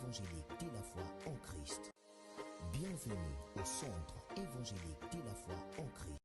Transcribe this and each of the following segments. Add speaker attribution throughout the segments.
Speaker 1: évangélique de la foi en Christ. Bienvenue au centre évangélique de la foi en Christ.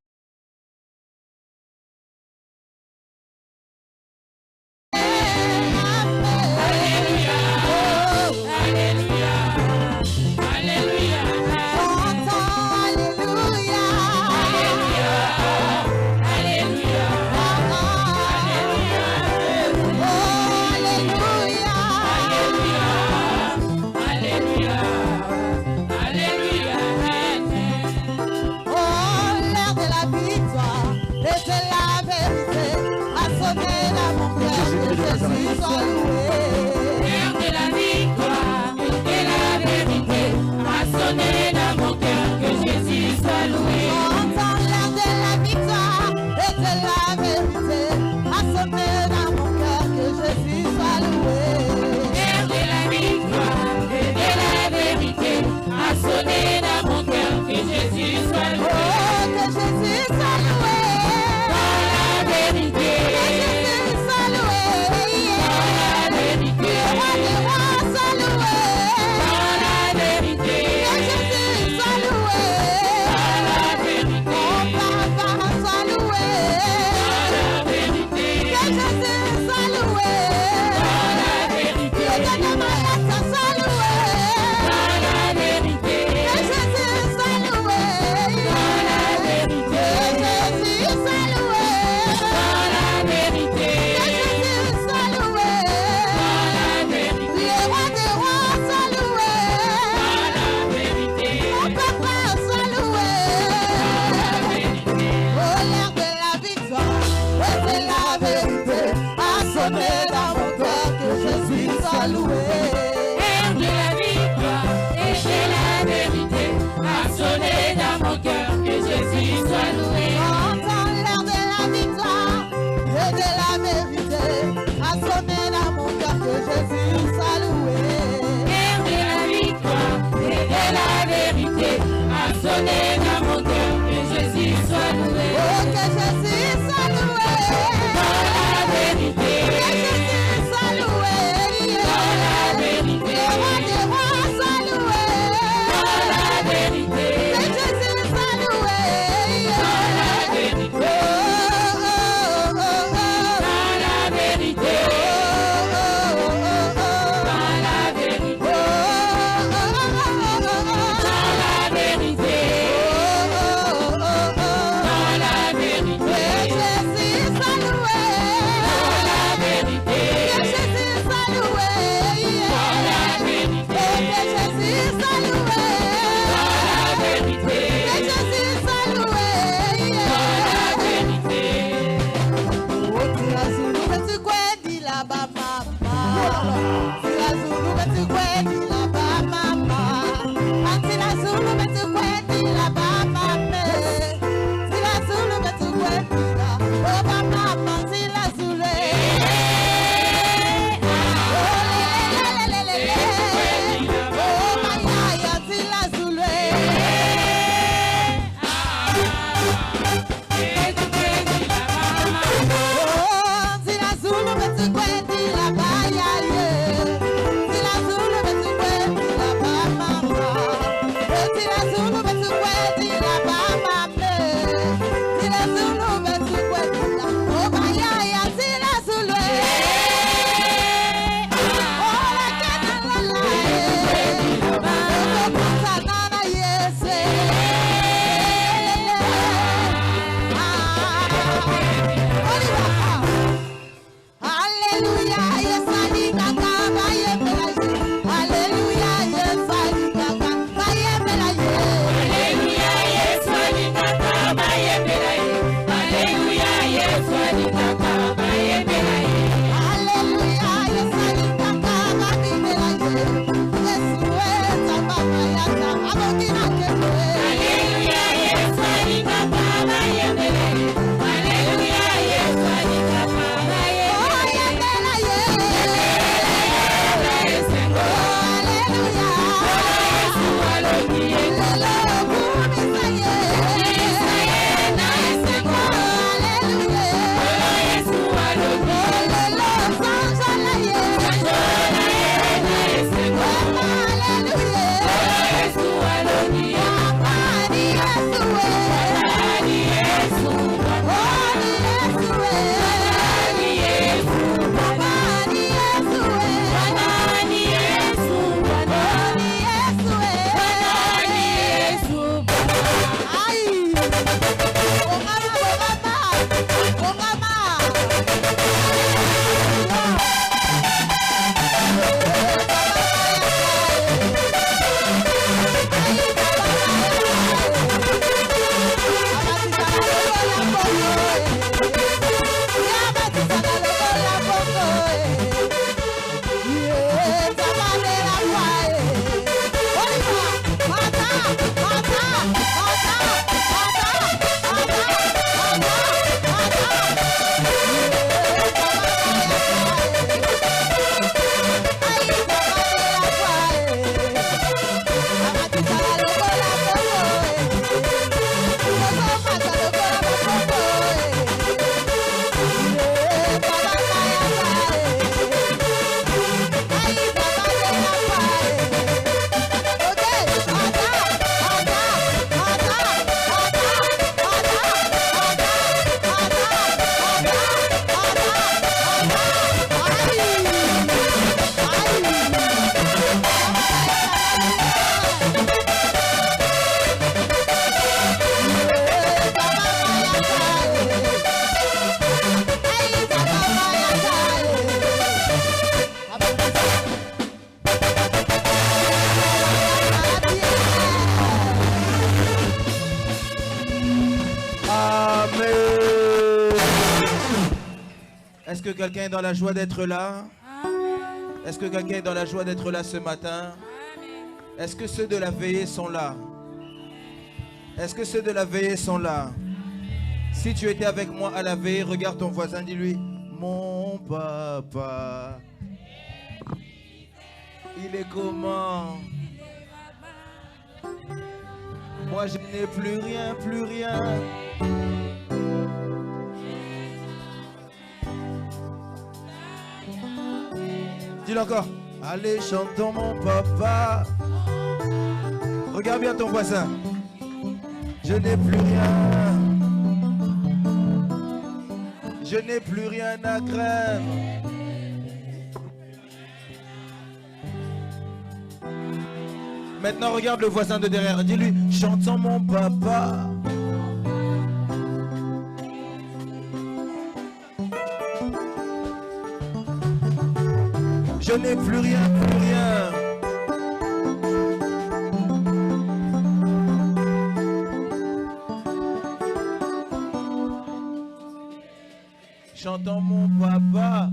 Speaker 2: Zula Zulu que quelqu'un est dans la joie d'être là? Est-ce que quelqu'un est dans la joie d'être là ce matin? Est-ce que ceux de la veillée sont là? Est-ce que ceux de la veillée sont là? Si tu étais avec moi à la veillée, regarde ton voisin, dis-lui, mon papa, il est comment? Moi je n'ai plus rien, plus rien. Dis-le encore. Allez, chantons mon papa. Regarde bien ton voisin. Je n'ai plus rien. Je n'ai plus rien à craindre. Maintenant, regarde le voisin de derrière. Dis-lui, chantons mon papa. Je n'ai plus rien, plus rien. Chantons mon papa.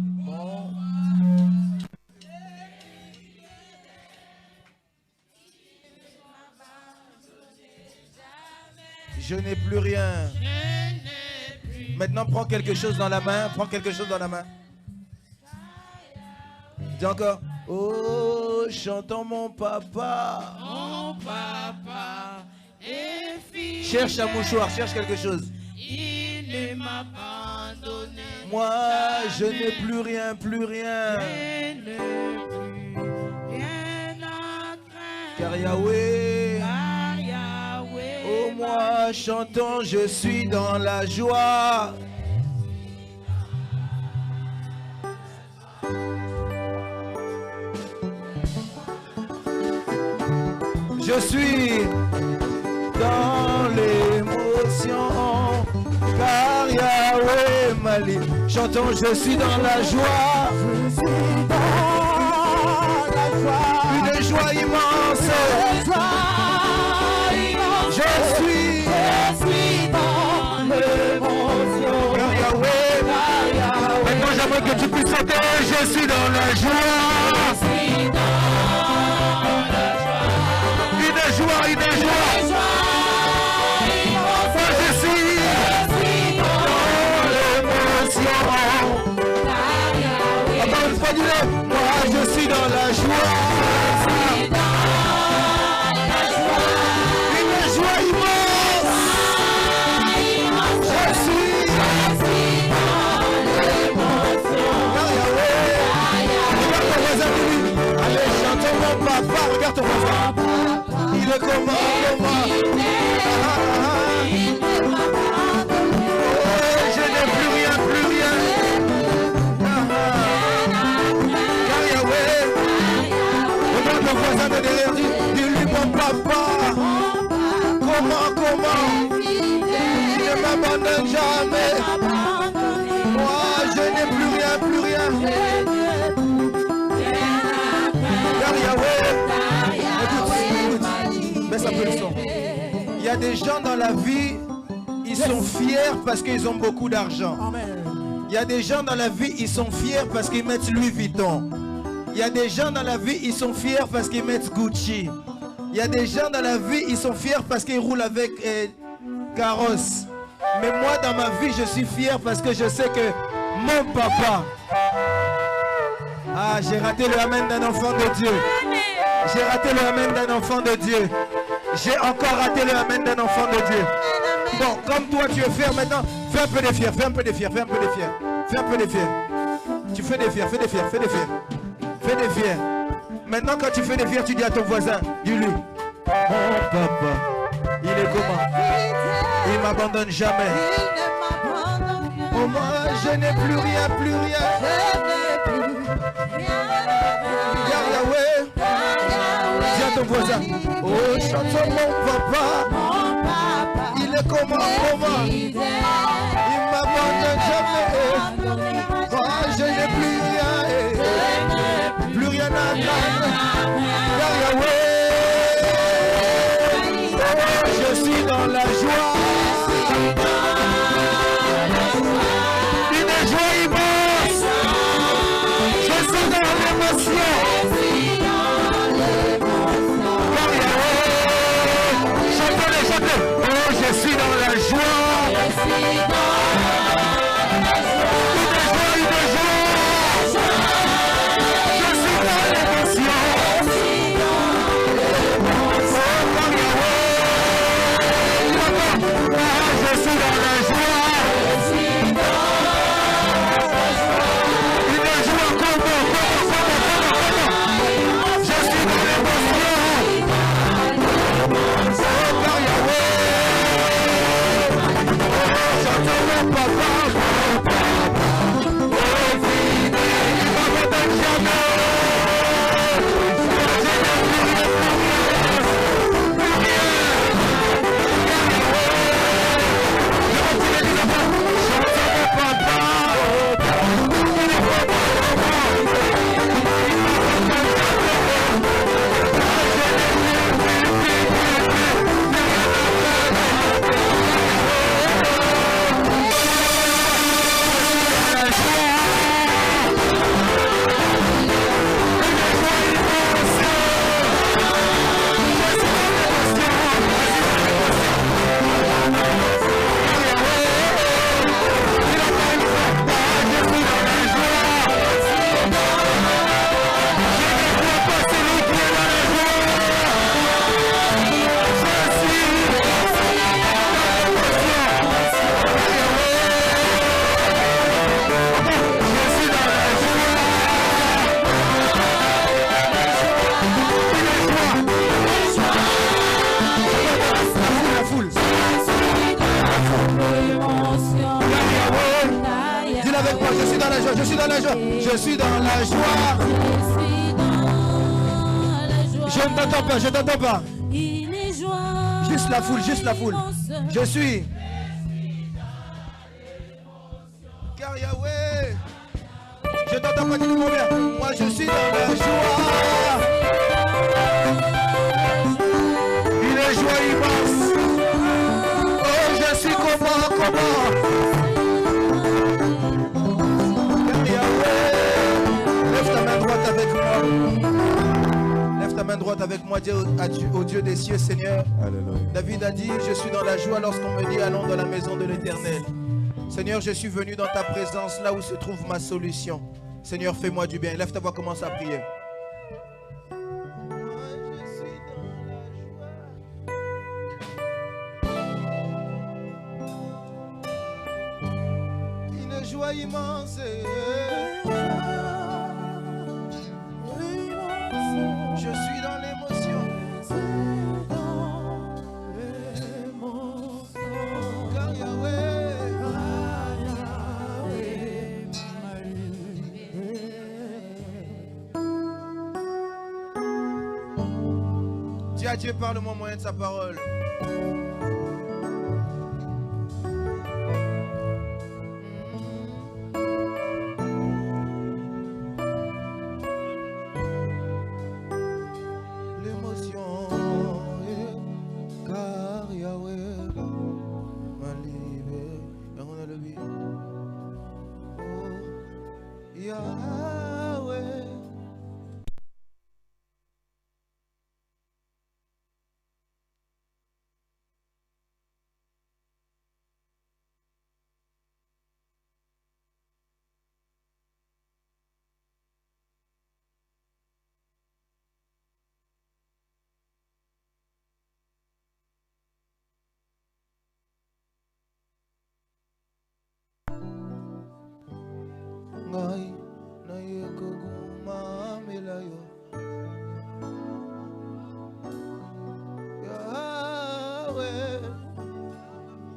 Speaker 2: Je n'ai plus rien. Maintenant, prends quelque chose dans la main. Prends quelque chose dans la main. Dis encore. Oh, chantons mon papa.
Speaker 3: Mon papa est fidèle.
Speaker 2: Cherche un mouchoir, cherche quelque chose.
Speaker 3: Il ne m'a pas donné.
Speaker 2: Moi, je n'ai plus rien, plus rien.
Speaker 3: Je n'ai plus rien à craindre.
Speaker 2: Car Yahweh,
Speaker 3: Car Yahweh,
Speaker 2: oh moi, chantons, je suis dans la joie. Je suis dans l'émotion, car Yahweh m'a livré. Chantons, je suis dans la joie.
Speaker 4: Je suis dans la joie.
Speaker 2: Une joie immense. Je suis
Speaker 4: dans l'émotion.
Speaker 2: car Yahweh. Maintenant, j'aimerais que tu puisses chanter. Je suis dans la joie. Une joie, une joie. Moi, je suis dans l'émotion. Encore une fois, dis-le. Moi, je suis dans la joie. Une joie immense. Je suis car Yahweh. Regarde ton voisin, dis-lui. Allez, chantons mon papa. Regarde ton voisin. Il est comment? Oh, je n'ai plus rien, plus rien. Car Yahweh. Regarde ton voisin de derrière, dis-lui mon papa. Comment? Il ne m'abandonne jamais. Moi, je n'ai plus rien, plus rien. Car Yahweh. Écoute, baisse un peu le son. Il y a des gens dans la vie, ils sont fiers parce qu'ils ont beaucoup d'argent. Il y a des gens dans la vie, ils sont fiers parce qu'ils mettent Louis Vuitton. Il y a des gens dans la vie, ils sont fiers parce qu'ils mettent Gucci. Il y a des gens dans la vie, ils sont fiers parce qu'ils roulent avec carrosse. Mais moi, dans ma vie, je suis fier parce que je sais que mon papa... Ah, j'ai raté le amen d'un enfant de Dieu. J'ai raté le amen d'un enfant de Dieu. J'ai encore raté le amen d'un enfant de Dieu. Bon, comme toi tu es fier maintenant, fais un peu de fier, fais un peu de fier, fais un peu de fier. Fais un peu de fier. Tu fais des fiers, fais des fiers, fais des fiers. Fais des fiers. Maintenant quand tu fais des fiers, tu dis à ton voisin, dis-lui, mon papa, il est comment? Il ne m'abandonne jamais. Oh moi, je n'ai plus rien, plus rien. Car Yahweh. Dis à ton voisin, oh chantons mon papa, il est comment? Il m'abandonne jamais. Moi je n'ai plus rien, plus rien à craindre. Car Yahweh, oh, je suis dans la joie. Une joie immense. je suis dans la joie, je suis dans la joie, je suis dans la joie. Je ne t'entends pas, je ne t'entends pas. Juste la foule, juste la foule. Je suis. Car Yahweh. Je t'entends pas, dis-le bien. Moi je suis dans la joie. Une joie immense. Oh, je suis comment. Car Yahweh. Lève ta main droite avec moi. Lève ta main droite avec moi, dis au Dieu des cieux, Seigneur.
Speaker 5: Alléluia.
Speaker 2: David a dit, je suis dans la joie lorsqu'on me dit, allons dans la maison de l'Éternel. Seigneur, je suis venu dans ta présence, là où se trouve ma solution. Seigneur, fais-moi du bien. Lève ta voix, commence à prier. Une joie immense. Je suis dans l'émotion. Car Yahweh. Dis à Dieu, parle-moi au moyen de sa parole. Ngai na yeko gumamela yo Yahweh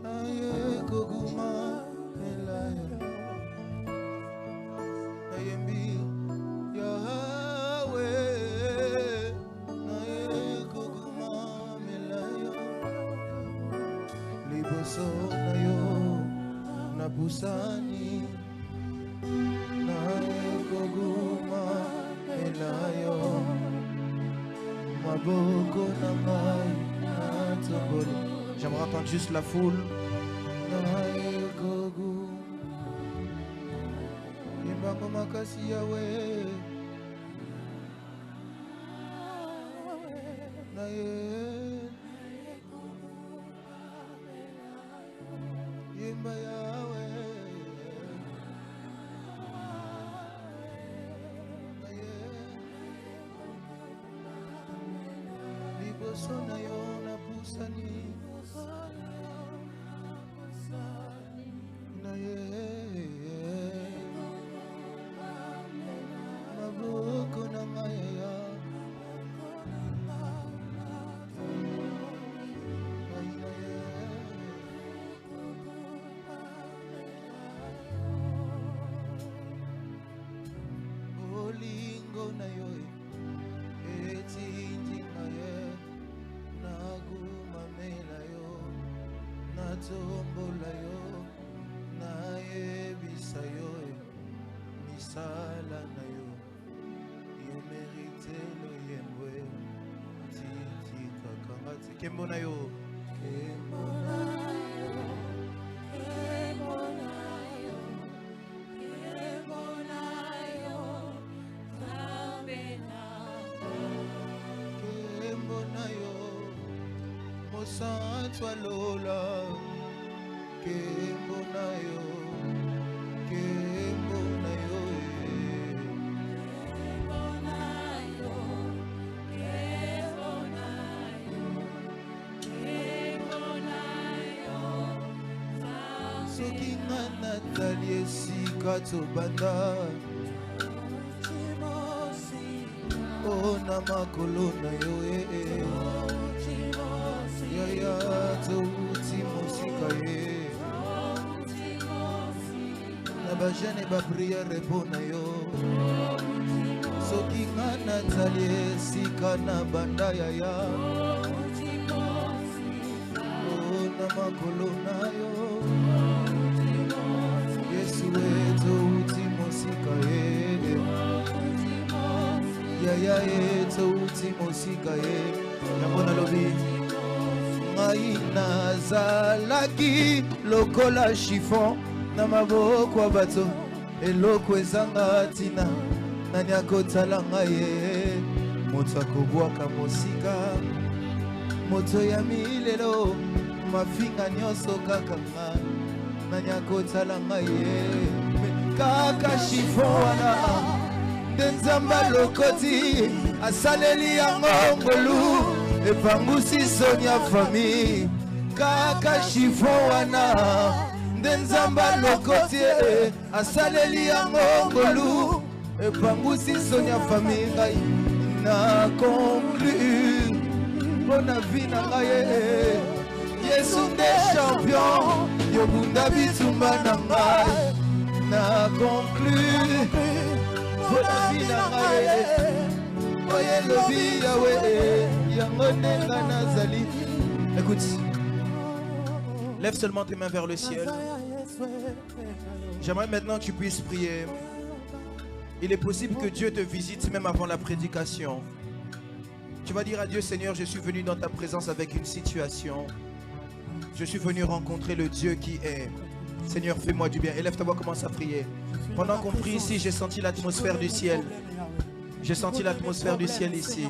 Speaker 2: na yeko gumamela yo na yembi Yahweh na yeko gumamela yo liboso na yo na busani J'aimerais entendre juste la foule. Lola, Kembo na yo, Kembo na yo, Kembo na yo, Kembo na yo, soki na Nathalie esika tobanda, oh na makolo na yo Yaya touti mosika ye na bajene ba priere pona yo soki nga nazali esika na banda yaya na makolo na yo Yesu eto uti mosika ye yaya eto uti mosika ye yamona lobi ngai nazalaki lokola chiffon na maboko ya bato eloko ezanga tina nani akotala ngai ye moto akobwaka mosika moto ya milelo mafinga nyonso kaka ngai nani akotala ngai ye kaka chiffon wana nde nzamba lokoti asaleli yango ngolu epangusi soni ya fami kaka chiffon wana nde nzamba lokoti asaleli yango ngolu epangusi soni ya fami ngai na conclu mpona vi na ngai Yesu nde champion yobunda bitumba na ngai na conclu mpona vi na ngai oye lobi yawe yango ndenga nazali. Écoute, lève seulement tes mains vers le ciel. J'aimerais maintenant que tu puisses prier. Il est possible que Dieu te visite même avant la prédication. Tu vas dire à Dieu, Seigneur, je suis venu dans ta présence avec une situation. Je suis venu rencontrer le Dieu qui est. Seigneur, fais-moi du bien. Élève ta voix, commence à prier. Pendant qu'on prie ici, j'ai senti l'atmosphère du ciel. J'ai senti l'atmosphère du ciel ici.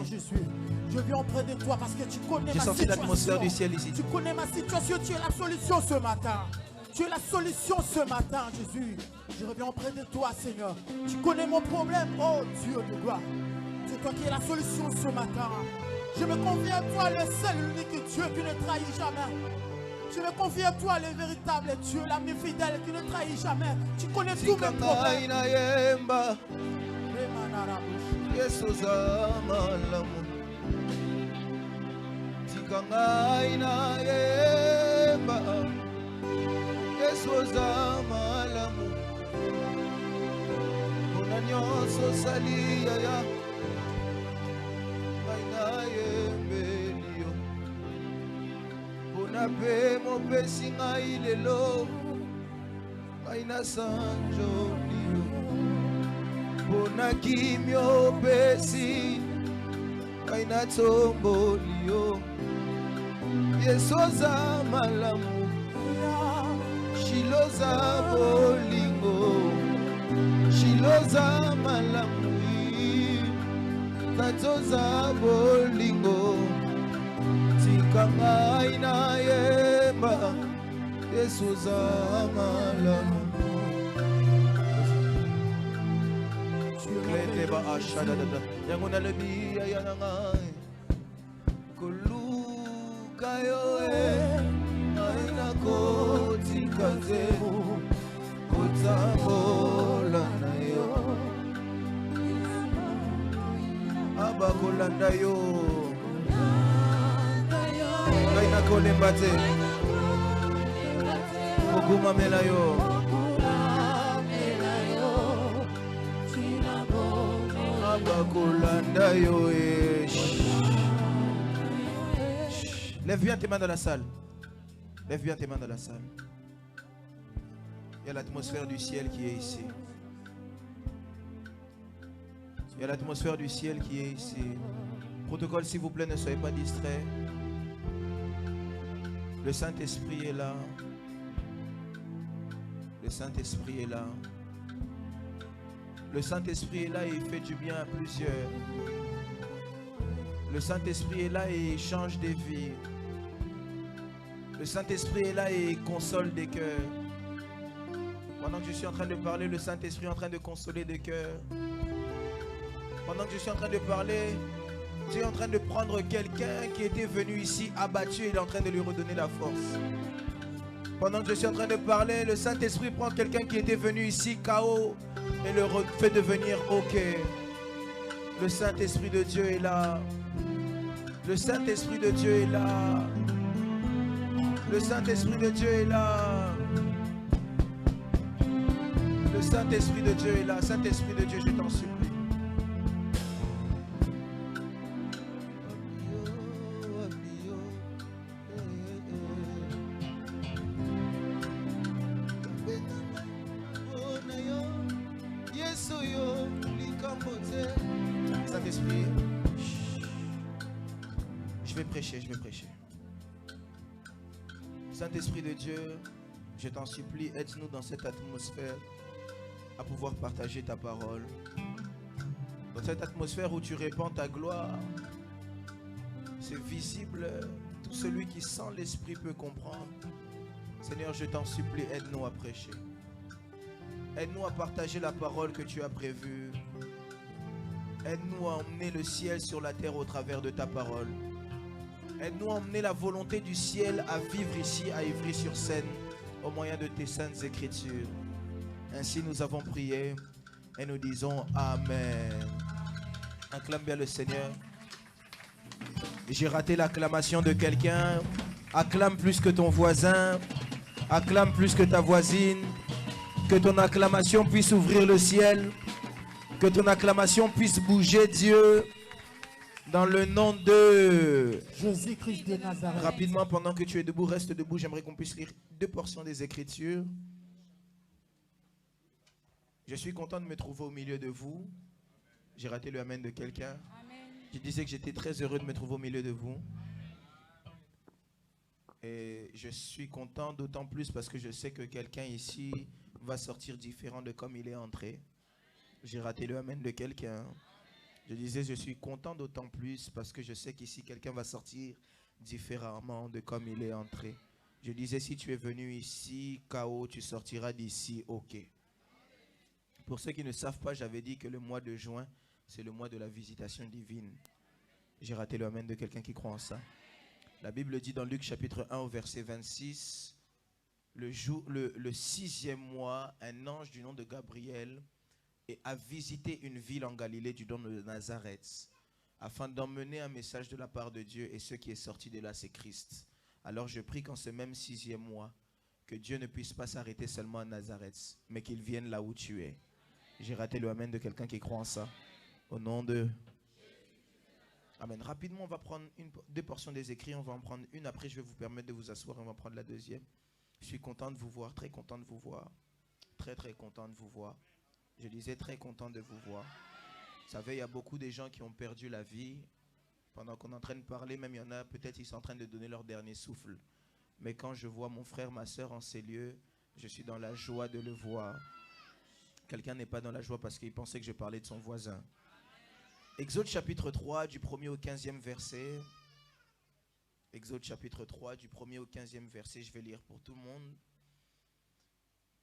Speaker 4: Je viens auprès de toi parce que tu connais ma situation.
Speaker 2: J'ai senti l'atmosphère du ciel ici.
Speaker 4: Tu connais ma situation, tu es la solution ce matin. Tu es la solution ce matin, Jésus. Je reviens auprès de toi, Seigneur. Tu connais mon problème, oh Dieu de gloire. C'est toi qui es la solution ce matin. Je me confie à toi, le seul, l'unique Dieu qui ne trahit jamais. Je me confie à toi, le véritable Dieu, l'ami fidèle qui ne trahit jamais. Tu connais tous mes problèmes.
Speaker 2: Pe mo pesi ngai lelo ngai na sanjolio bona kimio pesi ngai na tombolio Yesu za malamu shiloza bolingo shiloza malamu katoza bolingo Kangai na yemba Yesu za malamu Klete ba ashada dada Yango na lebi ya ngai Kuluka yo Aina koti kaze Kotabola na yo Abakolanda yo Kaina kolembate Okuma melayo Abakolanda yo Lève bien tes mains dans la salle. Lève bien tes mains dans la salle. Il y a l'atmosphère du ciel qui est ici. Il y a l'atmosphère du ciel qui est ici. Protocole, s'il vous plaît, ne soyez pas distraits. Le Saint-Esprit est là. Le Saint-Esprit est là. Le Saint-Esprit est là et il fait du bien à plusieurs. Le Saint-Esprit est là et il change des vies. Le Saint-Esprit est là et il console des cœurs. Pendant que je suis en train de parler, le Saint-Esprit est en train de consoler des cœurs. Pendant que je suis en train de parler, Dieu est en train de prendre quelqu'un qui était venu ici abattu et il est en train de lui redonner la force. Pendant que je suis en train de parler, le Saint-Esprit prend quelqu'un qui était venu ici KO et le fait devenir OK. Le Saint-Esprit de Dieu est là. Le Saint-Esprit de Dieu est là. Le Saint-Esprit de Dieu est là. Le Saint-Esprit de Dieu est là. Saint-Esprit de Dieu, je t'en supplie. Saint-Esprit, je vais prêcher. Saint-Esprit de Dieu, je t'en supplie, aide-nous dans cette atmosphère à pouvoir partager ta parole. Dans cette atmosphère où tu répands ta gloire, c'est visible, tout celui qui sent l'Esprit peut comprendre. Seigneur, je t'en supplie, aide-nous à prêcher. Aide-nous à partager la parole que tu as prévue. Aide-nous à emmener le ciel sur la terre au travers de ta parole. Aide-nous à emmener la volonté du ciel à vivre ici à Ivry-sur-Seine au moyen de tes saintes écritures. Ainsi nous avons prié et nous disons Amen. Acclame bien le Seigneur. J'ai raté l'acclamation de quelqu'un. Acclame plus que ton voisin. Acclame plus que ta voisine. Que ton acclamation puisse ouvrir le ciel. Que ton acclamation puisse bouger Dieu. Dans le nom de
Speaker 4: Jésus-Christ de Nazareth.
Speaker 2: Rapidement, pendant que tu es debout, reste debout. J'aimerais qu'on puisse lire 2 portions des Écritures. Je suis content de me trouver au milieu de vous. J'ai raté le amen de quelqu'un. Je disais que j'étais très heureux de me trouver au milieu de vous. Et je suis content d'autant plus parce que je sais que quelqu'un ici va sortir différent de comme il est entré. J'ai raté le amen de quelqu'un. Je disais, je suis content d'autant plus parce que je sais qu'ici, quelqu'un va sortir différemment de comme il est entré. Je disais, si tu es venu ici, KO, tu sortiras d'ici, OK. Pour ceux qui ne savent pas, j'avais dit que le mois de juin, c'est le mois de la visitation divine. J'ai raté le amen de quelqu'un qui croit en ça. La Bible dit dans Luc chapitre 1 au verset 26, le 6e mois, un ange du nom de Gabriel et a visité une ville en Galilée du nom de Nazareth, afin d'emmener un message de la part de Dieu, et ce qui est sorti de là, c'est Christ. Alors je prie qu'en ce même 6e mois, que Dieu ne puisse pas s'arrêter seulement à Nazareth, mais qu'il vienne là où tu es. J'ai raté le amen de quelqu'un qui croit en ça. Au nom de... Amen. Rapidement, on va prendre 2 portions des écrits, on va en prendre une, après je vais vous permettre de vous asseoir, on va prendre la deuxième. Je suis content de vous voir, très content de vous voir. Très très content de vous voir. Je disais très content de vous voir. Vous savez, il y a beaucoup de gens qui ont perdu la vie. Pendant qu'on est en train de parler, même il y en a, peut-être ils sont en train de donner leur dernier souffle. Mais quand je vois mon frère, ma soeur en ces lieux, je suis dans la joie de le voir. Quelqu'un n'est pas dans la joie parce qu'il pensait que je parlais de son voisin. Exode chapitre 3, du 1er au 15e verset. Exode chapitre 3, du 1er au 15e verset, je vais lire pour tout le monde.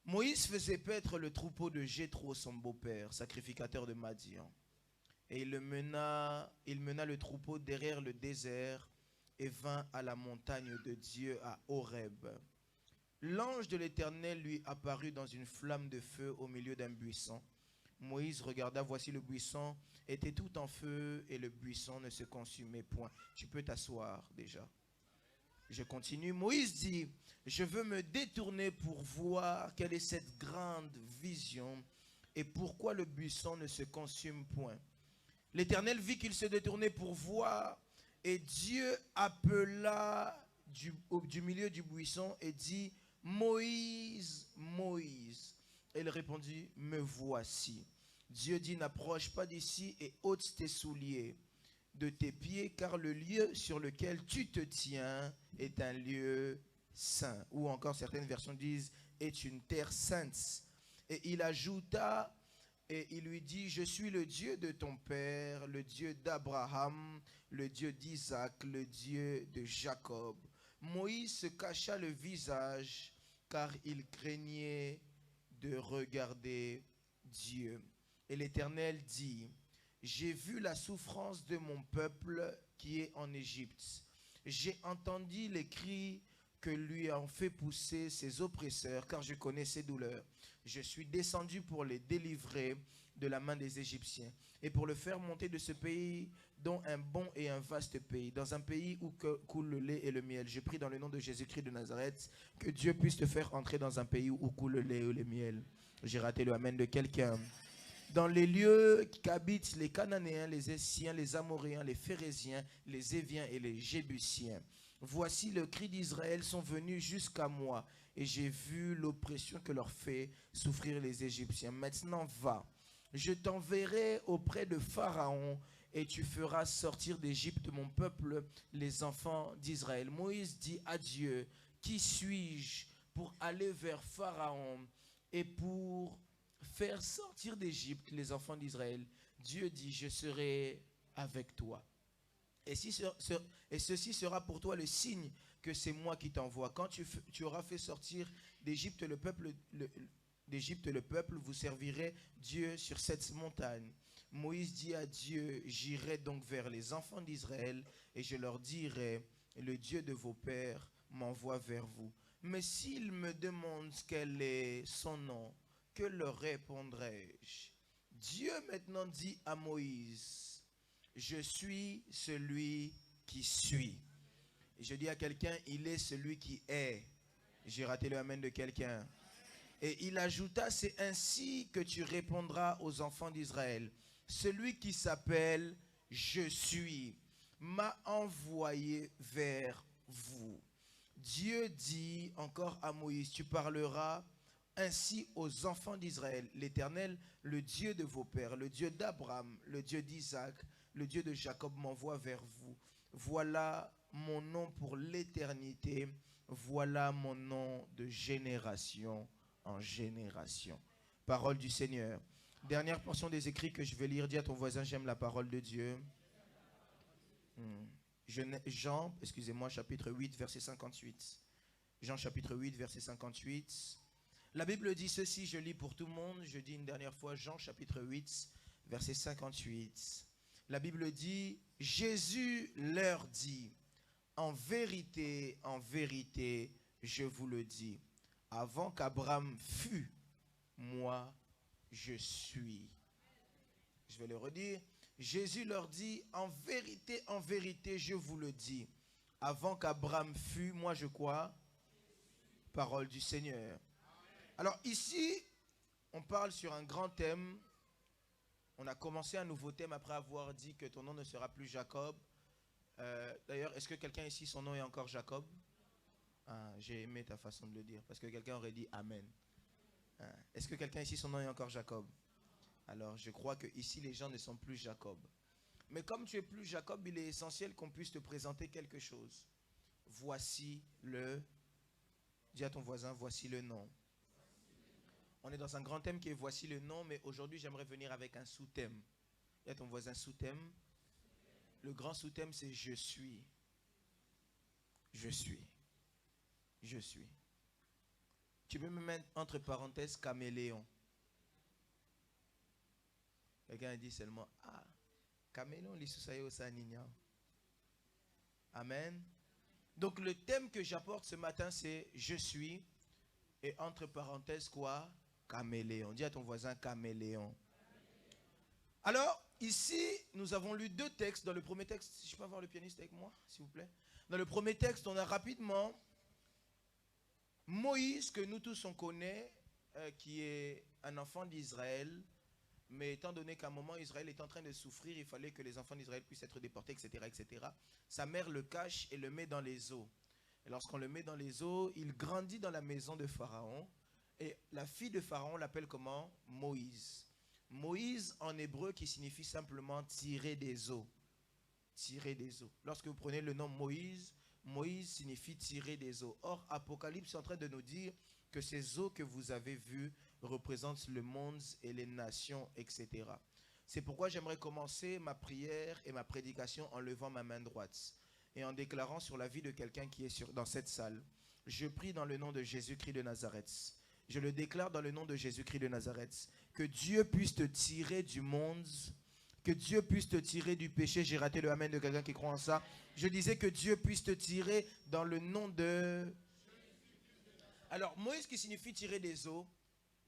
Speaker 2: Moïse faisait paître le troupeau de Jéthro, son beau-père, sacrificateur de Madian. Et il mena le troupeau derrière le désert et vint à la montagne de Dieu à Horeb. L'ange de l'Éternel lui apparut dans une flamme de feu au milieu d'un buisson. Moïse regarda, voici le buisson était tout en feu et le buisson ne se consumait point. Tu peux t'asseoir déjà. Je continue. Moïse dit, je veux me détourner pour voir quelle est cette grande vision et pourquoi le buisson ne se consume point. L'Éternel vit qu'il se détournait pour voir et Dieu appela du milieu du buisson et dit, Moïse, Moïse. Et il répondit, me voici. Dieu dit, n'approche pas d'ici et ôte tes souliers de tes pieds, car le lieu sur lequel tu te tiens est un lieu saint. Ou encore certaines versions disent, est une terre sainte. Et il ajouta, et il lui dit, je suis le Dieu de ton père, le Dieu d'Abraham, le Dieu d'Isaac, le Dieu de Jacob. Moïse se cacha le visage, car il craignait de regarder Dieu. Et l'Éternel dit, j'ai vu la souffrance de mon peuple qui est en Égypte. J'ai entendu les cris que lui ont fait pousser ses oppresseurs, car je connais ses douleurs. Je suis descendu pour les délivrer de la main des Égyptiens et pour le faire monter de ce pays dont un bon et un vaste pays, dans un pays où coule le lait et le miel. Je prie dans le nom de Jésus-Christ de Nazareth que Dieu puisse te faire entrer dans un pays où coule le lait et le miel. J'ai raté le amen de quelqu'un. Dans les lieux qu'habitent les Cananéens, les Essiens, les Amoréens, les Phérésiens, les Éviens et les Jébusiens. Voici le cri d'Israël sont venus jusqu'à moi, et j'ai vu l'oppression que leur fait souffrir les Égyptiens. Maintenant va, je t'enverrai auprès de Pharaon, et tu feras sortir d'Égypte mon peuple, les enfants d'Israël. Moïse dit à Dieu, qui suis-je pour aller vers Pharaon et pour faire sortir d'Égypte les enfants d'Israël? Dieu dit, je serai avec toi. Et ceci sera pour toi le signe que c'est moi qui t'envoie. Quand tu auras fait sortir d'Égypte le peuple, vous servirez Dieu sur cette montagne. Moïse dit à Dieu, j'irai donc vers les enfants d'Israël et je leur dirai, le Dieu de vos pères m'envoie vers vous. Mais s'ils me demandent quel est son nom, que leur répondrai-je? Dieu maintenant dit à Moïse, je suis celui qui suis. Et je dis à quelqu'un, il est celui qui est. J'ai raté le amen de quelqu'un. Et il ajouta, c'est ainsi que tu répondras aux enfants d'Israël. Celui qui s'appelle je suis m'a envoyé vers vous. Dieu dit encore à Moïse, tu parleras ainsi aux enfants d'Israël. L'Éternel, le Dieu de vos pères, le Dieu d'Abraham, le Dieu d'Isaac, le Dieu de Jacob m'envoie vers vous. Voilà mon nom pour l'éternité. Voilà mon nom de génération en génération. Parole du Seigneur. Dernière portion des écrits que je vais lire. Dis à ton voisin, j'aime la parole de Dieu. Jean, excusez-moi, chapitre 8, verset 58. Jean, chapitre 8, verset 58. La Bible dit ceci, je lis pour tout le monde. Je dis une dernière fois, Jean, chapitre 8, verset 58. La Bible dit, Jésus leur dit, en vérité, je vous le dis, avant qu'Abraham fût, moi, je suis. Je vais le redire. Jésus leur dit, en vérité, je vous le dis. Avant qu'Abraham fût, moi je crois. Parole du Seigneur. Alors ici, on parle sur un grand thème. On a commencé un nouveau thème après avoir dit que ton nom ne sera plus Jacob. D'ailleurs, est-ce que quelqu'un ici, son nom est encore Jacob? Ah, j'ai aimé ta façon de le dire, parce que quelqu'un aurait dit Amen. Est-ce que quelqu'un ici, son nom est encore Jacob? Alors, je crois que ici, les gens ne sont plus Jacob. Mais comme tu es plus Jacob, il est essentiel qu'on puisse te présenter quelque chose. Voici le... Dis à ton voisin, voici le nom. On est dans un grand thème qui est voici le nom, mais aujourd'hui, j'aimerais venir avec un sous-thème. Dis à ton voisin, sous-thème. Le grand sous-thème, c'est je suis. Je suis. Je suis. Tu peux me mettre entre parenthèses caméléon. Quelqu'un a dit seulement, ah, caméléon, l'issousayo sanignan. Amen. Donc le thème que j'apporte ce matin, c'est je suis. Et entre parenthèses, quoi? Caméléon. Dis à ton voisin caméléon. Alors, ici, nous avons lu deux textes. Dans le premier texte, je peux avoir le pianiste avec moi, s'il vous plaît? Dans le premier texte, on a rapidement Moïse, que nous tous on connaît, qui est un enfant d'Israël. Mais étant donné qu'à un moment, Israël est en train de souffrir, il fallait que les enfants d'Israël puissent être déportés, etc., etc. Sa mère le cache et le met dans les eaux. Et lorsqu'on le met dans les eaux, il grandit dans la maison de Pharaon. Et la fille de Pharaon l'appelle comment? Moïse. Moïse en hébreu qui signifie simplement tirer des eaux. Tirer des eaux. Lorsque vous prenez le nom Moïse, Moïse signifie tirer des eaux. Or, Apocalypse est en train de nous dire que ces eaux que vous avez vues représentent le monde et les nations, etc. C'est pourquoi j'aimerais commencer ma prière et ma prédication en levant ma main droite et en déclarant sur la vie de quelqu'un qui est dans cette salle. Je prie dans le nom de Jésus-Christ de Nazareth. Je le déclare dans le nom de Jésus-Christ de Nazareth. Que Dieu puisse te tirer du monde, que Dieu puisse te tirer du péché. J'ai raté le amen de quelqu'un qui croit en ça. Je disais que Dieu puisse te tirer dans le nom de... Alors, Moïse qui signifie tirer des eaux,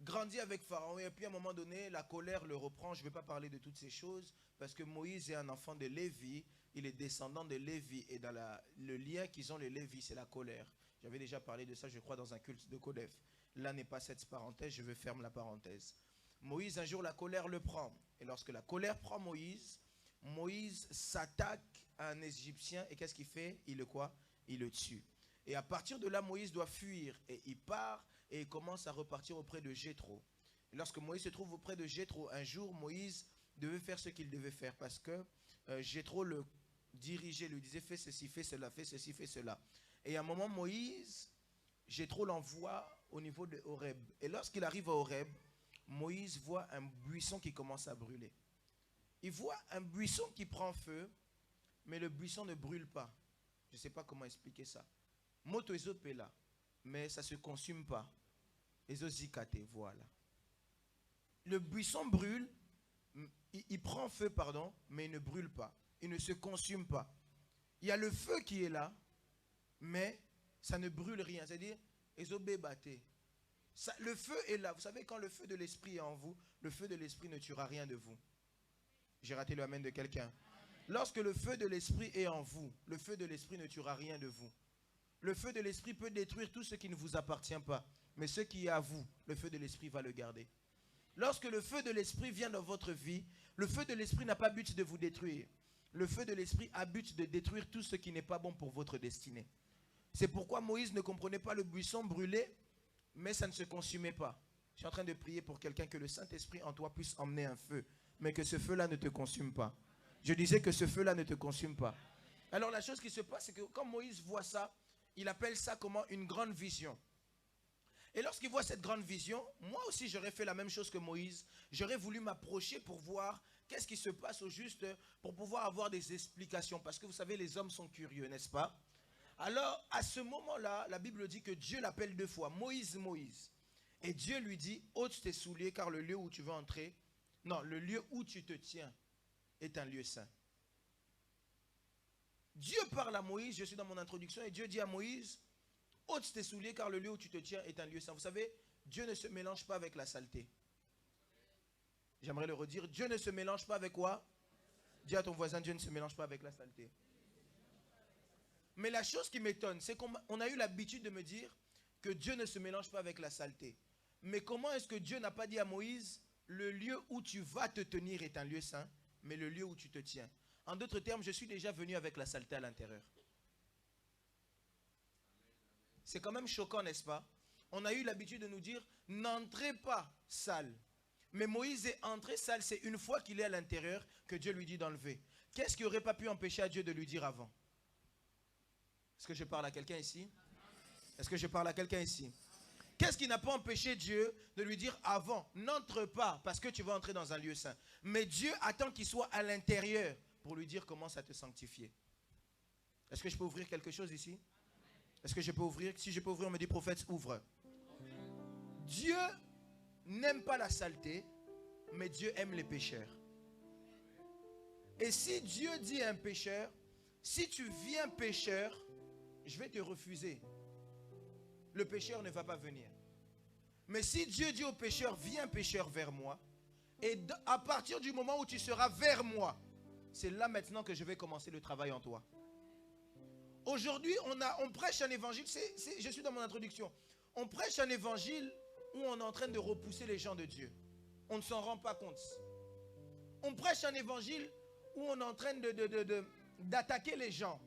Speaker 2: grandit avec Pharaon et puis à un moment donné, la colère le reprend. Je ne vais pas parler de toutes ces choses parce que Moïse est un enfant de Lévi. Il est descendant de Lévi et dans le lien qu'ils ont les Lévis, c'est la colère. J'avais déjà parlé de ça, je crois, dans un culte de Kodef. Là n'est pas cette parenthèse, je veux fermer la parenthèse. Moïse, un jour, la colère le prend. Et lorsque la colère prend Moïse, Moïse s'attaque à un Égyptien. Et qu'est-ce qu'il fait? Il le quoi? Il le tue. Et à partir de là, Moïse doit fuir. Et il part et il commence à repartir auprès de Jéthro. Et lorsque Moïse se trouve auprès de Jéthro, un jour, Moïse devait faire ce qu'il devait faire. Parce que Jéthro le dirigeait, lui disait, fais ceci, fais cela, fais ceci, fais cela. Et à un moment, Moïse, Jéthro l'envoie au niveau de Horeb. Et lorsqu'il arrive à Horeb, Moïse voit un buisson qui commence à brûler. Il voit un buisson qui prend feu, mais le buisson ne brûle pas. Je ne sais pas comment expliquer ça. Moto ezopela, mais ça ne se consume pas. Ezozikate, voilà. Le buisson brûle, il prend feu, pardon, mais il ne brûle pas. Il ne se consume pas. Il y a le feu qui est là, mais ça ne brûle rien. C'est-à-dire, ezobebate. Le feu est là. Vous savez, quand le feu de l'esprit est en vous, le feu de l'esprit ne tuera rien de vous. J'ai raté le amen de quelqu'un. Lorsque le feu de l'esprit est en vous, le feu de l'esprit ne tuera rien de vous. Le feu de l'esprit peut détruire tout ce qui ne vous appartient pas. Mais ce qui est à vous, le feu de l'esprit va le garder. Lorsque le feu de l'esprit vient dans votre vie, le feu de l'esprit n'a pas but de vous détruire. Le feu de l'esprit a but de détruire tout ce qui n'est pas bon pour votre destinée. C'est pourquoi Moïse ne comprenait pas le buisson brûlé, mais ça ne se consumait pas. Je suis en train de prier pour quelqu'un que le Saint-Esprit en toi puisse emmener un feu, mais que ce feu-là ne te consume pas. Je disais que ce feu-là ne te consume pas. Alors la chose qui se passe, c'est que quand Moïse voit ça, il appelle ça comment? Une grande vision. Et lorsqu'il voit cette grande vision, moi aussi j'aurais fait la même chose que Moïse. J'aurais voulu m'approcher pour voir qu'est-ce qui se passe au juste, pour pouvoir avoir des explications. Parce que vous savez, les hommes sont curieux, n'est-ce pas? Alors, à ce moment-là, la Bible dit que Dieu l'appelle 2 fois, Moïse, Moïse. Et Dieu lui dit, ôte tes souliers, car le lieu où tu veux entrer, non, le lieu où tu te tiens est un lieu saint. Dieu parle à Moïse, je suis dans mon introduction, et Dieu dit à Moïse, ôte tes souliers, car le lieu où tu te tiens est un lieu saint. Vous savez, Dieu ne se mélange pas avec la saleté. J'aimerais le redire, Dieu ne se mélange pas avec quoi? Dis à ton voisin, Dieu ne se mélange pas avec la saleté. Mais la chose qui m'étonne, c'est qu'on a eu l'habitude de me dire que Dieu ne se mélange pas avec la saleté. Mais comment est-ce que Dieu n'a pas dit à Moïse, le lieu où tu vas te tenir est un lieu saint, mais le lieu où tu te tiens? En d'autres termes, je suis déjà venu avec la saleté à l'intérieur. C'est quand même choquant, n'est-ce pas? On a eu l'habitude de nous dire, n'entrez pas sale. Mais Moïse est entré sale, c'est une fois qu'il est à l'intérieur que Dieu lui dit d'enlever. Qu'est-ce qui n'aurait pas pu empêcher à Dieu de lui dire avant? Est-ce que je parle à quelqu'un ici? Est-ce que je parle à quelqu'un ici? Qu'est-ce qui n'a pas empêché Dieu de lui dire avant, n'entre pas parce que tu vas entrer dans un lieu saint. Mais Dieu attend qu'il soit à l'intérieur pour lui dire commence à te sanctifier. Est-ce que je peux ouvrir quelque chose ici? Est-ce que je peux ouvrir? Si je peux ouvrir, on me dit prophète, ouvre. Dieu n'aime pas la saleté, mais Dieu aime les pécheurs. Et si Dieu dit à un pécheur, si tu viens pécheur, je vais te refuser. Le pécheur ne va pas venir. Mais si Dieu dit au pécheur, viens pécheur vers moi, et à partir du moment où tu seras vers moi, c'est là maintenant que je vais commencer le travail en toi. Aujourd'hui, on prêche un évangile, je suis dans mon introduction. On prêche un évangile où on est en train de repousser les gens de Dieu. On ne s'en rend pas compte. On prêche un évangile où on est en train d'attaquer les gens.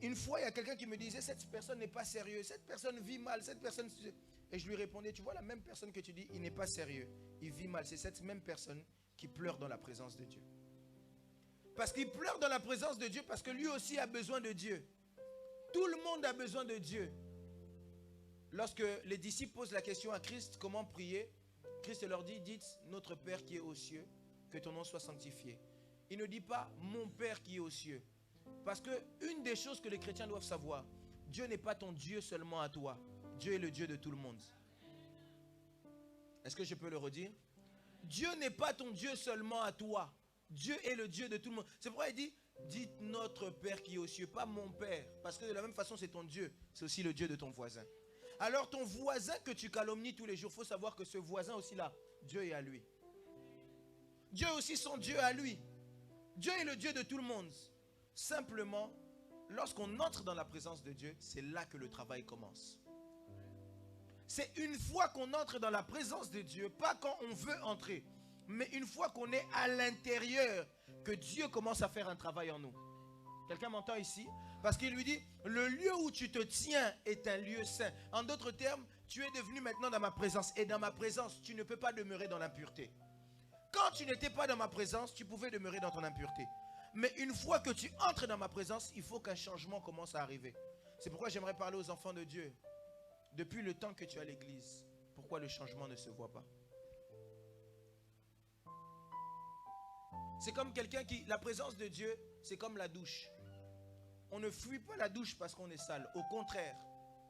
Speaker 2: Une fois, il y a quelqu'un qui me disait, cette personne n'est pas sérieuse, cette personne vit mal, cette personne... Et je lui répondais, tu vois la même personne que tu dis, il n'est pas sérieux, il vit mal. C'est cette même personne qui pleure dans la présence de Dieu. Parce qu'il pleure dans la présence de Dieu parce que lui aussi a besoin de Dieu. Tout le monde a besoin de Dieu. Lorsque les disciples posent la question à Christ, comment prier? Christ leur dit, dites, notre Père qui est aux cieux, que ton nom soit sanctifié. Il ne dit pas, mon Père qui est aux cieux. Parce que une des choses que les chrétiens doivent savoir, Dieu n'est pas ton Dieu seulement à toi. Dieu est le Dieu de tout le monde. Est-ce que je peux le redire? Dieu n'est pas ton Dieu seulement à toi. Dieu est le Dieu de tout le monde. C'est pourquoi il dit, dites notre Père qui est aux cieux, pas mon Père. Parce que de la même façon, c'est ton Dieu. C'est aussi le Dieu de ton voisin. Alors ton voisin que tu calomnies tous les jours, il faut savoir que ce voisin aussi là, Dieu est à lui. Dieu est aussi son Dieu à lui. Dieu est le Dieu de tout le monde. Simplement, lorsqu'on entre dans la présence de Dieu, c'est là que le travail commence. C'est une fois qu'on entre dans la présence de Dieu, pas quand on veut entrer, mais une fois qu'on est à l'intérieur, que Dieu commence à faire un travail en nous. Quelqu'un m'entend ici? Parce qu'il lui dit, le lieu où tu te tiens est un lieu saint. En d'autres termes, tu es devenu maintenant dans ma présence. Et dans ma présence, tu ne peux pas demeurer dans l'impureté. Quand tu n'étais pas dans ma présence, tu pouvais demeurer dans ton impureté. Mais une fois que tu entres dans ma présence, il faut qu'un changement commence à arriver. C'est pourquoi j'aimerais parler aux enfants de Dieu. Depuis le temps que tu es à l'église, pourquoi le changement ne se voit pas? C'est comme quelqu'un qui... La présence de Dieu, c'est comme la douche. On ne fuit pas la douche parce qu'on est sale. Au contraire,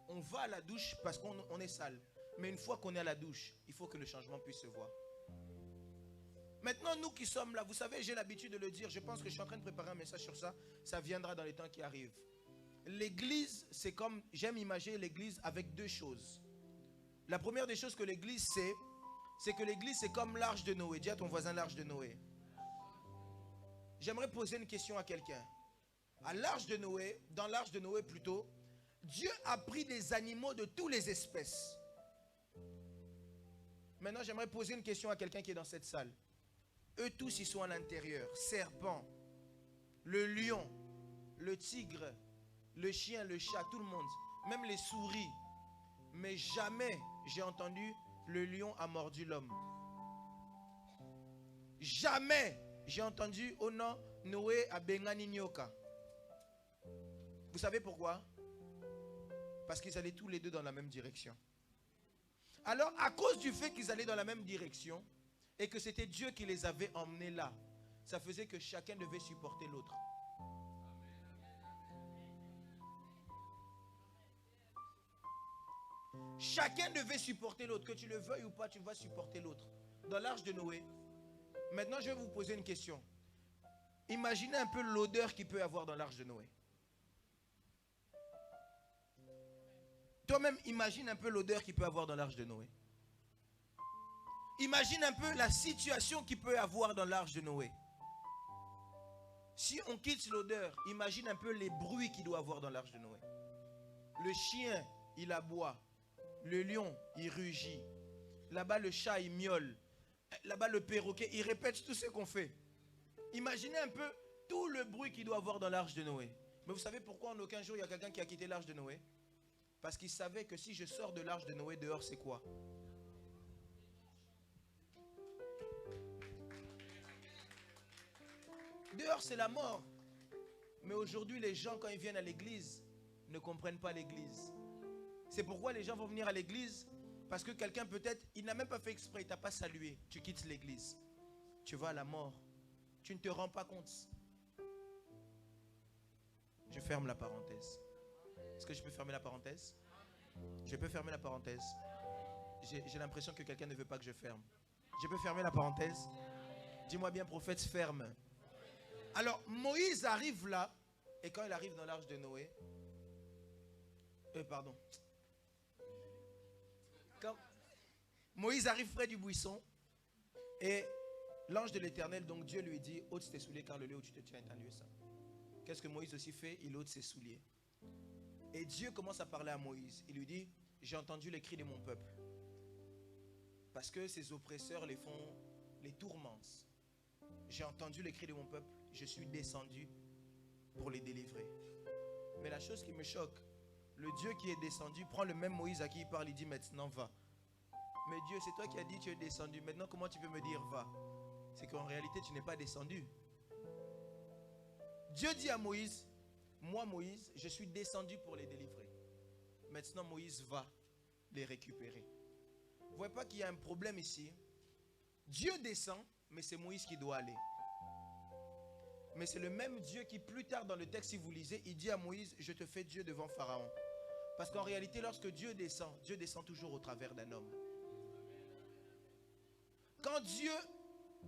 Speaker 2: on va à la douche parce qu'on est sale. Mais une fois qu'on est à la douche, il faut que le changement puisse se voir. Maintenant, nous qui sommes là, vous savez, j'ai l'habitude de le dire. Je pense que je suis en train de préparer un message sur ça. Ça viendra dans les temps qui arrivent. L'église, c'est comme... J'aime imaginer l'église avec deux choses. La première des choses que l'église c'est que l'église, c'est comme l'arche de Noé. Dis à ton voisin l'arche de Noé. J'aimerais poser une question à quelqu'un. À l'arche de Noé, dans l'arche de Noé plutôt, Dieu a pris des animaux de toutes les espèces. Maintenant, j'aimerais poser une question à quelqu'un qui est dans cette salle. Eux tous, ils sont à l'intérieur. Serpent, le lion, le tigre, le chien, le chat, tout le monde. Même les souris. Mais jamais j'ai entendu le lion a mordu l'homme. Jamais j'ai entendu oh non, Noé a bengani nyoka. Vous savez pourquoi? Parce qu'ils allaient tous les deux dans la même direction. Alors, à cause du fait qu'ils allaient dans la même direction et que c'était Dieu qui les avait emmenés là, ça faisait que chacun devait supporter l'autre. Chacun devait supporter l'autre. Que tu le veuilles ou pas, tu vas supporter l'autre. Dans l'arche de Noé, maintenant je vais vous poser une question. Imaginez un peu l'odeur qu'il peut y avoir dans l'arche de Noé. Toi-même, imagine un peu l'odeur qu'il peut y avoir dans l'arche de Noé. Imagine un peu la situation qu'il peut y avoir dans l'arche de Noé. Si on quitte l'odeur, imagine un peu les bruits qu'il doit y avoir dans l'arche de Noé. Le chien, il aboie. Le lion, il rugit. Là-bas, le chat, il miaule. Là-bas, le perroquet, il répète tout ce qu'on fait. Imaginez un peu tout le bruit qu'il doit y avoir dans l'arche de Noé. Mais vous savez pourquoi en aucun jour il y a quelqu'un qui a quitté l'arche de Noé? Parce qu'il savait que si je sors de l'arche de Noé, dehors c'est quoi? Dehors c'est la mort. Mais aujourd'hui les gens quand ils viennent à l'église ne comprennent pas l'église. C'est pourquoi les gens vont venir à l'église. Parce que quelqu'un peut-être, il n'a même pas fait exprès, il t'a pas salué. Tu quittes l'église. Tu vas à la mort. Tu ne te rends pas compte. Je ferme la parenthèse. Est-ce que je peux fermer la parenthèse? Je peux fermer la parenthèse. J'ai l'impression que quelqu'un ne veut pas que je ferme. Je peux fermer la parenthèse? Dis-moi bien, prophète, ferme. Alors, Moïse arrive là. Et quand il arrive dans l'arche de Noé. Pardon. Quand Moïse arrive près du buisson. Et l'ange de l'Éternel, donc Dieu lui dit, ôte tes souliers car le lieu où tu te tiens est un lieu saint. Qu'est-ce que Moïse aussi fait? Il ôte ses souliers. Et Dieu commence à parler à Moïse. Il lui dit, j'ai entendu les cris de mon peuple. Parce que ces oppresseurs les tourmentent. J'ai entendu les cris de mon peuple. Je suis descendu pour les délivrer. Mais la chose qui me choque, le Dieu qui est descendu prend le même Moïse à qui il parle. Il dit maintenant va. Mais Dieu, c'est toi qui as dit tu es descendu. Maintenant comment tu peux me dire va? C'est qu'en réalité tu n'es pas descendu. Dieu dit à Moïse, moi Moïse, je suis descendu pour les délivrer. Maintenant Moïse va les récupérer. Vous ne voyez pas qu'il y a un problème ici? Dieu descend, mais c'est Moïse qui doit aller. Mais c'est le même Dieu qui plus tard dans le texte, si vous lisez, il dit à Moïse, je te fais Dieu devant Pharaon. Parce qu'en réalité, lorsque Dieu descend toujours au travers d'un homme. Quand Dieu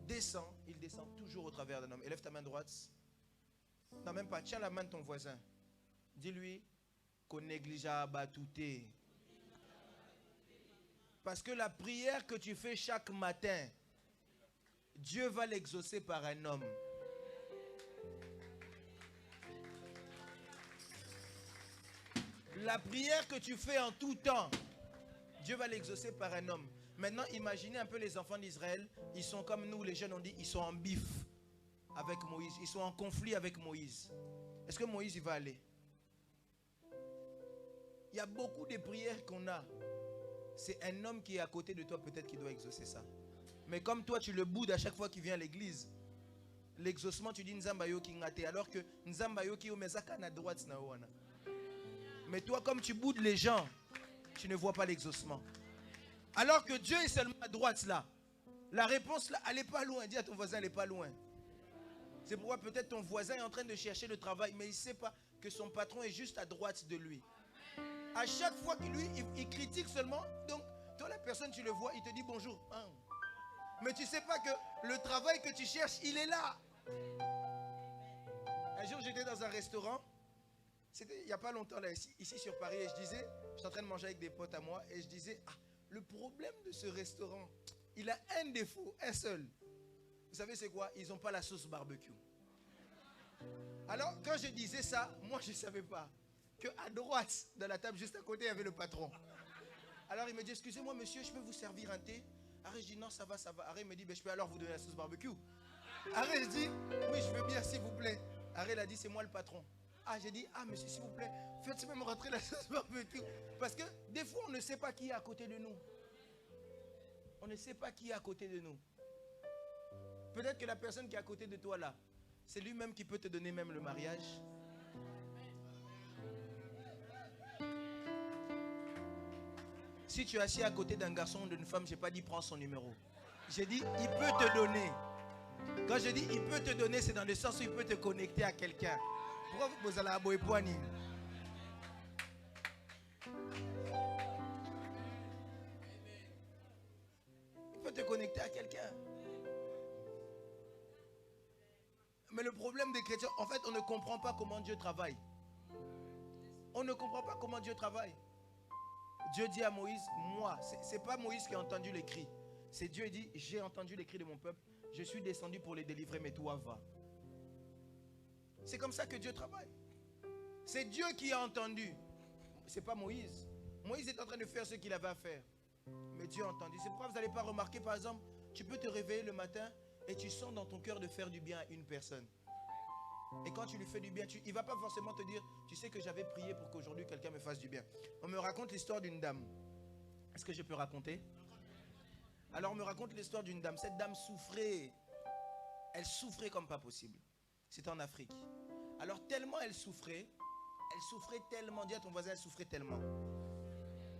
Speaker 2: descend, il descend toujours au travers d'un homme. Élève ta main droite. Non, même pas. Tiens la main de ton voisin. Dis-lui qu'on néglige à batouter. Parce que la prière que tu fais chaque matin, Dieu va l'exaucer par un homme. La prière que tu fais en tout temps, Dieu va l'exaucer par un homme. Maintenant, imaginez un peu les enfants d'Israël. Ils sont comme nous, les jeunes, on dit, ils sont en bif avec Moïse. Ils sont en conflit avec Moïse. Est-ce que Moïse, il va aller? Il y a beaucoup de prières qu'on a. C'est un homme qui est à côté de toi, peut-être qui doit exaucer ça. Mais comme toi, tu le boudes à chaque fois qu'il vient à l'église. L'exaucement, tu dis Nzambayo qui ngate, alors que Nzambayo qui omezaka na droite na wana. Mais toi, comme tu boudes les gens, tu ne vois pas l'exaucement. Alors que Dieu est seulement à droite là. La réponse là, elle n'est pas loin. Dis à ton voisin, elle n'est pas loin. C'est pourquoi peut-être ton voisin est en train de chercher le travail, mais il ne sait pas que son patron est juste à droite de lui. À chaque fois que lui, il critique seulement, donc toi la personne, tu le vois, il te dit bonjour. Hein. Mais tu ne sais pas que le travail que tu cherches, il est là. Un jour, j'étais dans un restaurant. C'était il n'y a pas longtemps là, ici sur Paris. Et je disais, j'étais en train de manger avec des potes à moi. Et je disais, ah, le problème de ce restaurant, il a un défaut, un seul. Vous savez c'est quoi? Ils n'ont pas la sauce barbecue. Alors, quand je disais ça, moi je ne savais pas qu'à droite, dans la table juste à côté, il y avait le patron. Alors il me dit, excusez-moi monsieur, je peux vous servir un thé? Arrête, je dis non, ça va, ça va. Arrête, il me dit, ben, je peux alors vous donner la sauce barbecue. Arrête, je dis, oui, je veux bien, s'il vous plaît. Arrête, il a dit, c'est moi le patron. Ah, j'ai dit, ah, monsieur, s'il vous plaît, faites même rentrer la sauce barbecue. Parce que des fois, on ne sait pas qui est à côté de nous. On ne sait pas qui est à côté de nous. Peut-être que la personne qui est à côté de toi là, c'est lui-même qui peut te donner même le mariage. Si tu es assis à côté d'un garçon ou d'une femme, je n'ai pas dit prends son numéro. J'ai dit il peut te donner. Quand je dis il peut te donner, c'est dans le sens où il peut te connecter à quelqu'un. Pourquoi vous allez à Boépoani? Il peut te connecter à quelqu'un. Mais le problème des chrétiens, en fait, on ne comprend pas comment Dieu travaille. On ne comprend pas comment Dieu travaille. Dieu dit à Moïse, moi, ce n'est pas Moïse qui a entendu les cris. C'est Dieu qui dit, j'ai entendu les cris de mon peuple, je suis descendu pour les délivrer, mais toi va. C'est comme ça que Dieu travaille. C'est Dieu qui a entendu. Ce n'est pas Moïse. Moïse est en train de faire ce qu'il avait à faire. Mais Dieu a entendu. C'est pourquoi vous n'allez pas remarquer, par exemple, tu peux te réveiller le matin et tu sens dans ton cœur de faire du bien à une personne. Et quand tu lui fais du bien, il ne va pas forcément te dire, tu sais que j'avais prié pour qu'aujourd'hui quelqu'un me fasse du bien. On me raconte l'histoire d'une dame. Est-ce que je peux raconter? Alors on me raconte l'histoire d'une dame. Cette dame souffrait. Elle souffrait comme pas possible. C'était en Afrique. Alors tellement elle souffrait tellement, dis à ton voisin, elle souffrait tellement,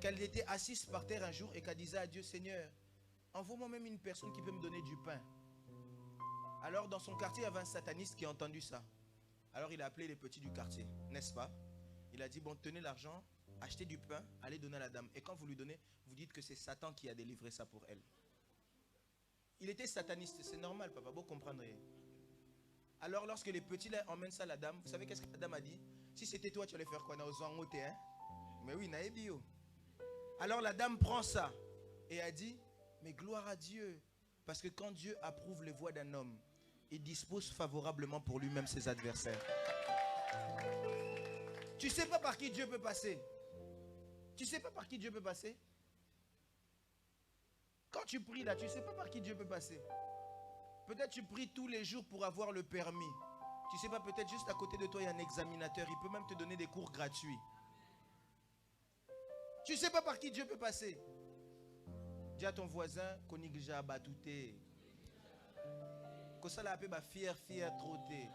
Speaker 2: qu'elle était assise par terre un jour et qu'elle disait à Dieu, Seigneur, envoie-moi même une personne qui peut me donner du pain. Alors dans son quartier, il y avait un sataniste qui a entendu ça. Alors il a appelé les petits du quartier, n'est-ce pas? Il a dit, bon, tenez l'argent, achetez du pain, allez donner à la dame. Et quand vous lui donnez, vous dites que c'est Satan qui a délivré ça pour elle. Il était sataniste, c'est normal, papa, vous comprendrez. Alors lorsque les petits là, emmènent ça à la dame, vous savez qu'est-ce que la dame a dit? Si c'était toi, tu allais faire quoi? Hein? Mais oui, naébio. Alors la dame prend ça et a dit, mais gloire à Dieu. Parce que quand Dieu approuve les voies d'un homme, il dispose favorablement pour lui-même ses adversaires. Tu ne sais pas par qui Dieu peut passer. Tu ne sais pas par qui Dieu peut passer. Quand tu pries là, tu ne sais pas par qui Dieu peut passer. Peut-être tu pries tous les jours pour avoir le permis. Tu ne sais pas, peut-être juste à côté de toi, il y a un examinateur. Il peut même te donner des cours gratuits. Tu ne sais pas par qui Dieu peut passer. Dis à ton voisin, Konigja Batouté. Kosala appelle fier, trotté.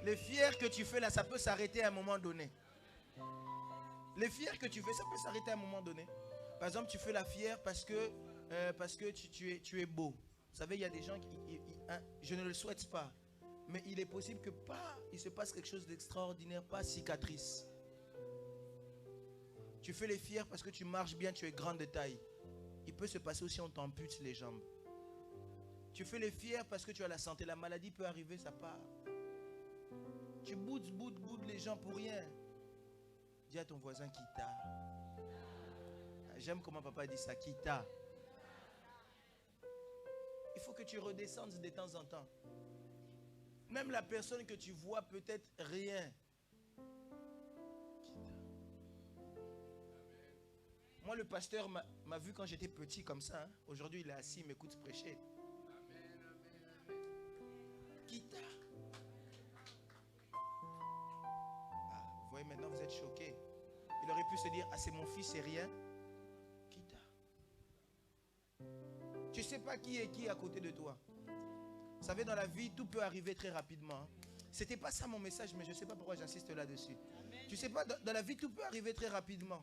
Speaker 2: Les fiers que tu fais là, ça peut s'arrêter à un moment donné. Les fiers que tu fais, ça peut s'arrêter à un moment donné. Par exemple, tu fais la fière parce que tu es beau. Vous savez, il y a des gens qui... je ne le souhaite pas. Mais il est possible que il se passe quelque chose d'extraordinaire, pas cicatrice. Tu fais les fiers parce que tu marches bien, tu es grande de taille. Il peut se passer aussi, on t'ampute les jambes. Tu fais les fiers parce que tu as la santé. La maladie peut arriver, ça part. Tu boudes les gens pour rien. Dis à ton voisin Kita. J'aime comment papa dit ça, Kita. Il
Speaker 5: faut que tu redescendes de temps en temps. Même la personne que tu vois peut-être rien. Moi, le pasteur m'a vu quand j'étais petit comme ça. Hein. Aujourd'hui, il est assis, il m'écoute prêcher. Kita. Ah, vous voyez, maintenant vous êtes choqués. Il aurait pu se dire, ah, c'est mon fils, c'est rien. Kita. Tu ne sais pas qui est qui à côté de toi. Vous savez, dans la vie, tout peut arriver très rapidement. C'était pas ça mon message, mais je ne sais pas pourquoi j'insiste là-dessus. Tu sais pas, dans la vie, tout peut arriver très rapidement.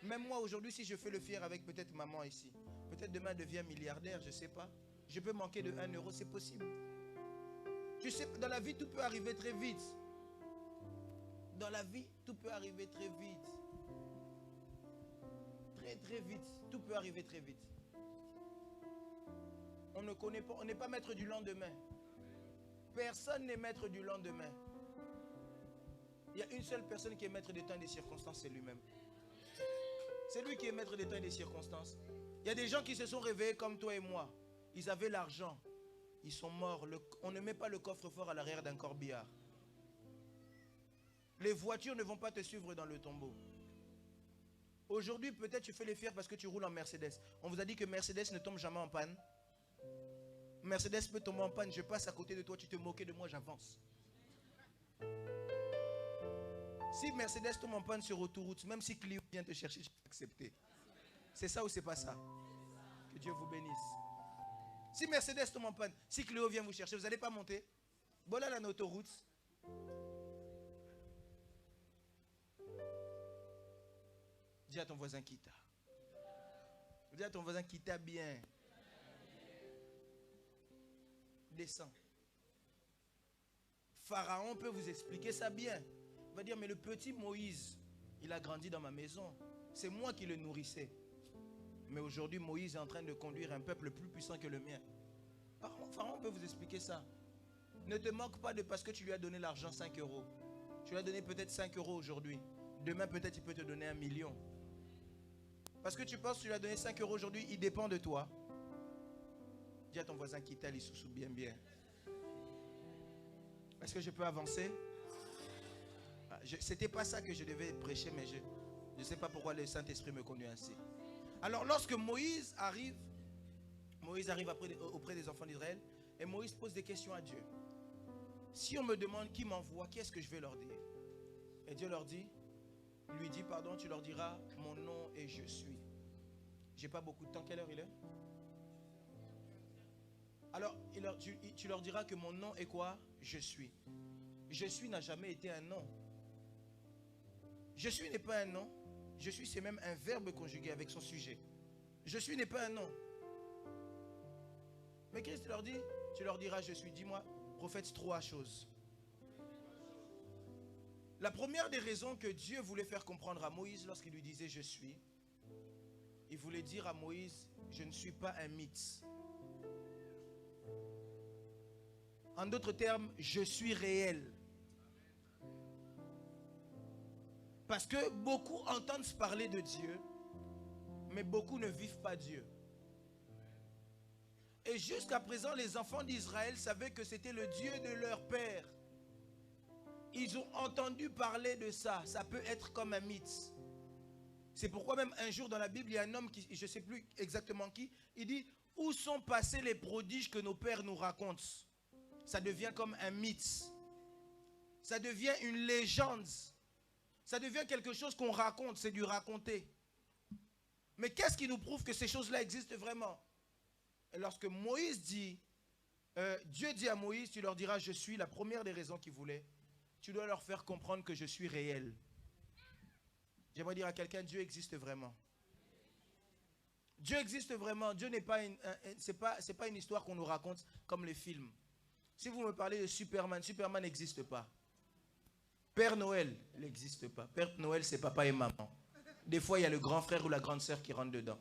Speaker 5: Même moi, aujourd'hui, si je fais le fier avec peut-être maman ici, peut-être demain, elle devient milliardaire, je ne sais pas. Je peux manquer de 1 euro, c'est possible. Tu sais, dans la vie, tout peut arriver très vite. Dans la vie, tout peut arriver très vite. Très, très vite. Tout peut arriver très vite. On ne connaît pas, on n'est pas maître du lendemain. Personne n'est maître du lendemain. Il y a une seule personne qui est maître des temps et des circonstances, c'est lui-même. C'est lui qui est maître des temps et des circonstances. Il y a des gens qui se sont réveillés comme toi et moi. Ils avaient l'argent. Ils sont morts. On ne met pas le coffre-fort à l'arrière d'un corbillard. Les voitures ne vont pas te suivre dans le tombeau. Aujourd'hui, peut-être tu fais les fiers parce que tu roules en Mercedes. On vous a dit que Mercedes ne tombe jamais en panne. Mercedes peut tomber en panne. Je passe à côté de toi, tu te moquais de moi, j'avance. Si Mercedes tombe en panne sur autoroute, même si Clio vient te chercher, je peux accepter. C'est ça ou c'est pas ça? Que Dieu vous bénisse. Si Mercedes tombe en panne, si Clio vient vous chercher, vous n'allez pas monter. Voilà la autoroute. Dis à ton voisin quitta. Dis à ton voisin quitta bien. Descends. Pharaon peut vous expliquer ça bien. Il va dire, mais le petit Moïse, il a grandi dans ma maison. C'est moi qui le nourrissais. Mais aujourd'hui, Moïse est en train de conduire un peuple plus puissant que le mien. Pharaon peut vous expliquer ça. Ne te moque pas de parce que tu lui as donné l'argent 5 euros. Tu lui as donné peut-être 5 euros aujourd'hui. Demain, peut-être il peut te donner 1 million. Parce que tu penses que tu lui as donné 5 euros aujourd'hui, il dépend de toi. Dis à ton voisin qui t'a l'issou bien bien. Est-ce que je peux avancer? C'était pas ça que je devais prêcher, mais je ne sais pas pourquoi le Saint-Esprit me conduit ainsi. Alors lorsque Moïse arrive auprès des enfants d'Israël, et Moïse pose des questions à Dieu. Si on me demande qui m'envoie, qu'est-ce que je vais leur dire? Et Dieu lui dit, pardon, tu leur diras, mon nom est je suis. J'ai pas beaucoup de temps, quelle heure il est? Alors, tu leur diras que mon nom est quoi? Je suis. Je suis n'a jamais été un nom. Je suis n'est pas un nom. Je suis, c'est même un verbe conjugué avec son sujet. Je suis n'est pas un nom. Mais Christ leur dit, tu leur diras je suis. Dis-moi, prophète, 3 choses. La première des raisons que Dieu voulait faire comprendre à Moïse lorsqu'il lui disait je suis, il voulait dire à Moïse, je ne suis pas un mythe. En d'autres termes, je suis réel. Parce que beaucoup entendent parler de Dieu, mais beaucoup ne vivent pas Dieu. Et jusqu'à présent, les enfants d'Israël savaient que c'était le Dieu de leur père. Ils ont entendu parler de ça. Ça peut être comme un mythe. C'est pourquoi même un jour dans la Bible, il y a un homme, je ne sais plus exactement qui, il dit, où sont passés les prodiges que nos pères nous racontent? Ça devient comme un mythe. Ça devient une légende. Ça devient quelque chose qu'on raconte, c'est du raconter. Mais qu'est-ce qui nous prouve que ces choses-là existent vraiment? Et lorsque Moïse dit, Dieu dit à Moïse, tu leur diras, je suis, la première des raisons qu'il voulait, tu dois leur faire comprendre que je suis réel. J'aimerais dire à quelqu'un, Dieu existe vraiment. Dieu existe vraiment. Dieu n'est pas c'est pas une histoire qu'on nous raconte comme les films. Si vous me parlez de Superman, Superman n'existe pas. Père Noël, il n'existe pas. Père Noël, c'est papa et maman. Des fois, il y a le grand frère ou la grande sœur qui rentre dedans.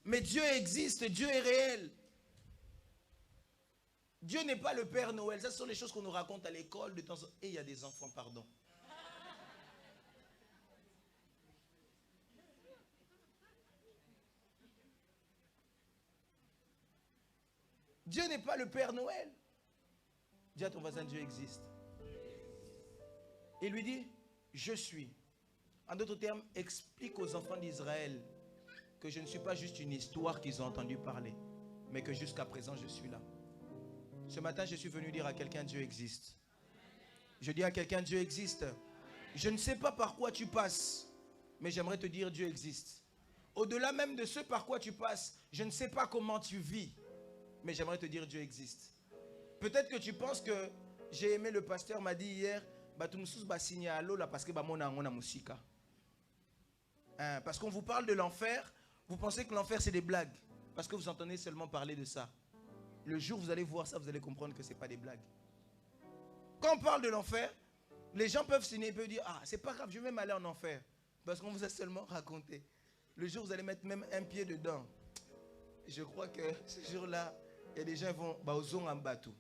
Speaker 5: Mais Dieu existe, Dieu est réel. Dieu n'est pas le Père Noël. Ça, ce sont les choses qu'on nous raconte à l'école de temps en temps. Et il y a des enfants, pardon. Dieu n'est pas le Père Noël. Dis à ton voisin, Dieu existe. Il lui dit, je suis. En d'autres termes, explique aux enfants d'Israël que je ne suis pas juste une histoire qu'ils ont entendu parler, mais que jusqu'à présent, je suis là. Ce matin, je suis venu dire à quelqu'un, Dieu existe. Je dis à quelqu'un, Dieu existe. Je ne sais pas par quoi tu passes, mais j'aimerais te dire, Dieu existe. Au-delà même de ce par quoi tu passes, je ne sais pas comment tu vis, mais j'aimerais te dire, Dieu existe. Peut-être que tu penses que j'ai aimé, le pasteur m'a dit hier, parce qu'on vous parle de l'enfer, vous pensez que l'enfer c'est des blagues, parce que vous entendez seulement parler de ça. Le jour où vous allez voir ça, vous allez comprendre que ce n'est pas des blagues. Quand on parle de l'enfer, les gens peuvent signer, peuvent dire, ah, c'est pas grave, je vais même aller en enfer. Parce qu'on vous a seulement raconté. Le jour où vous allez mettre même un pied dedans, je crois que ce jour-là, il y a des gens qui vont aux en bateau.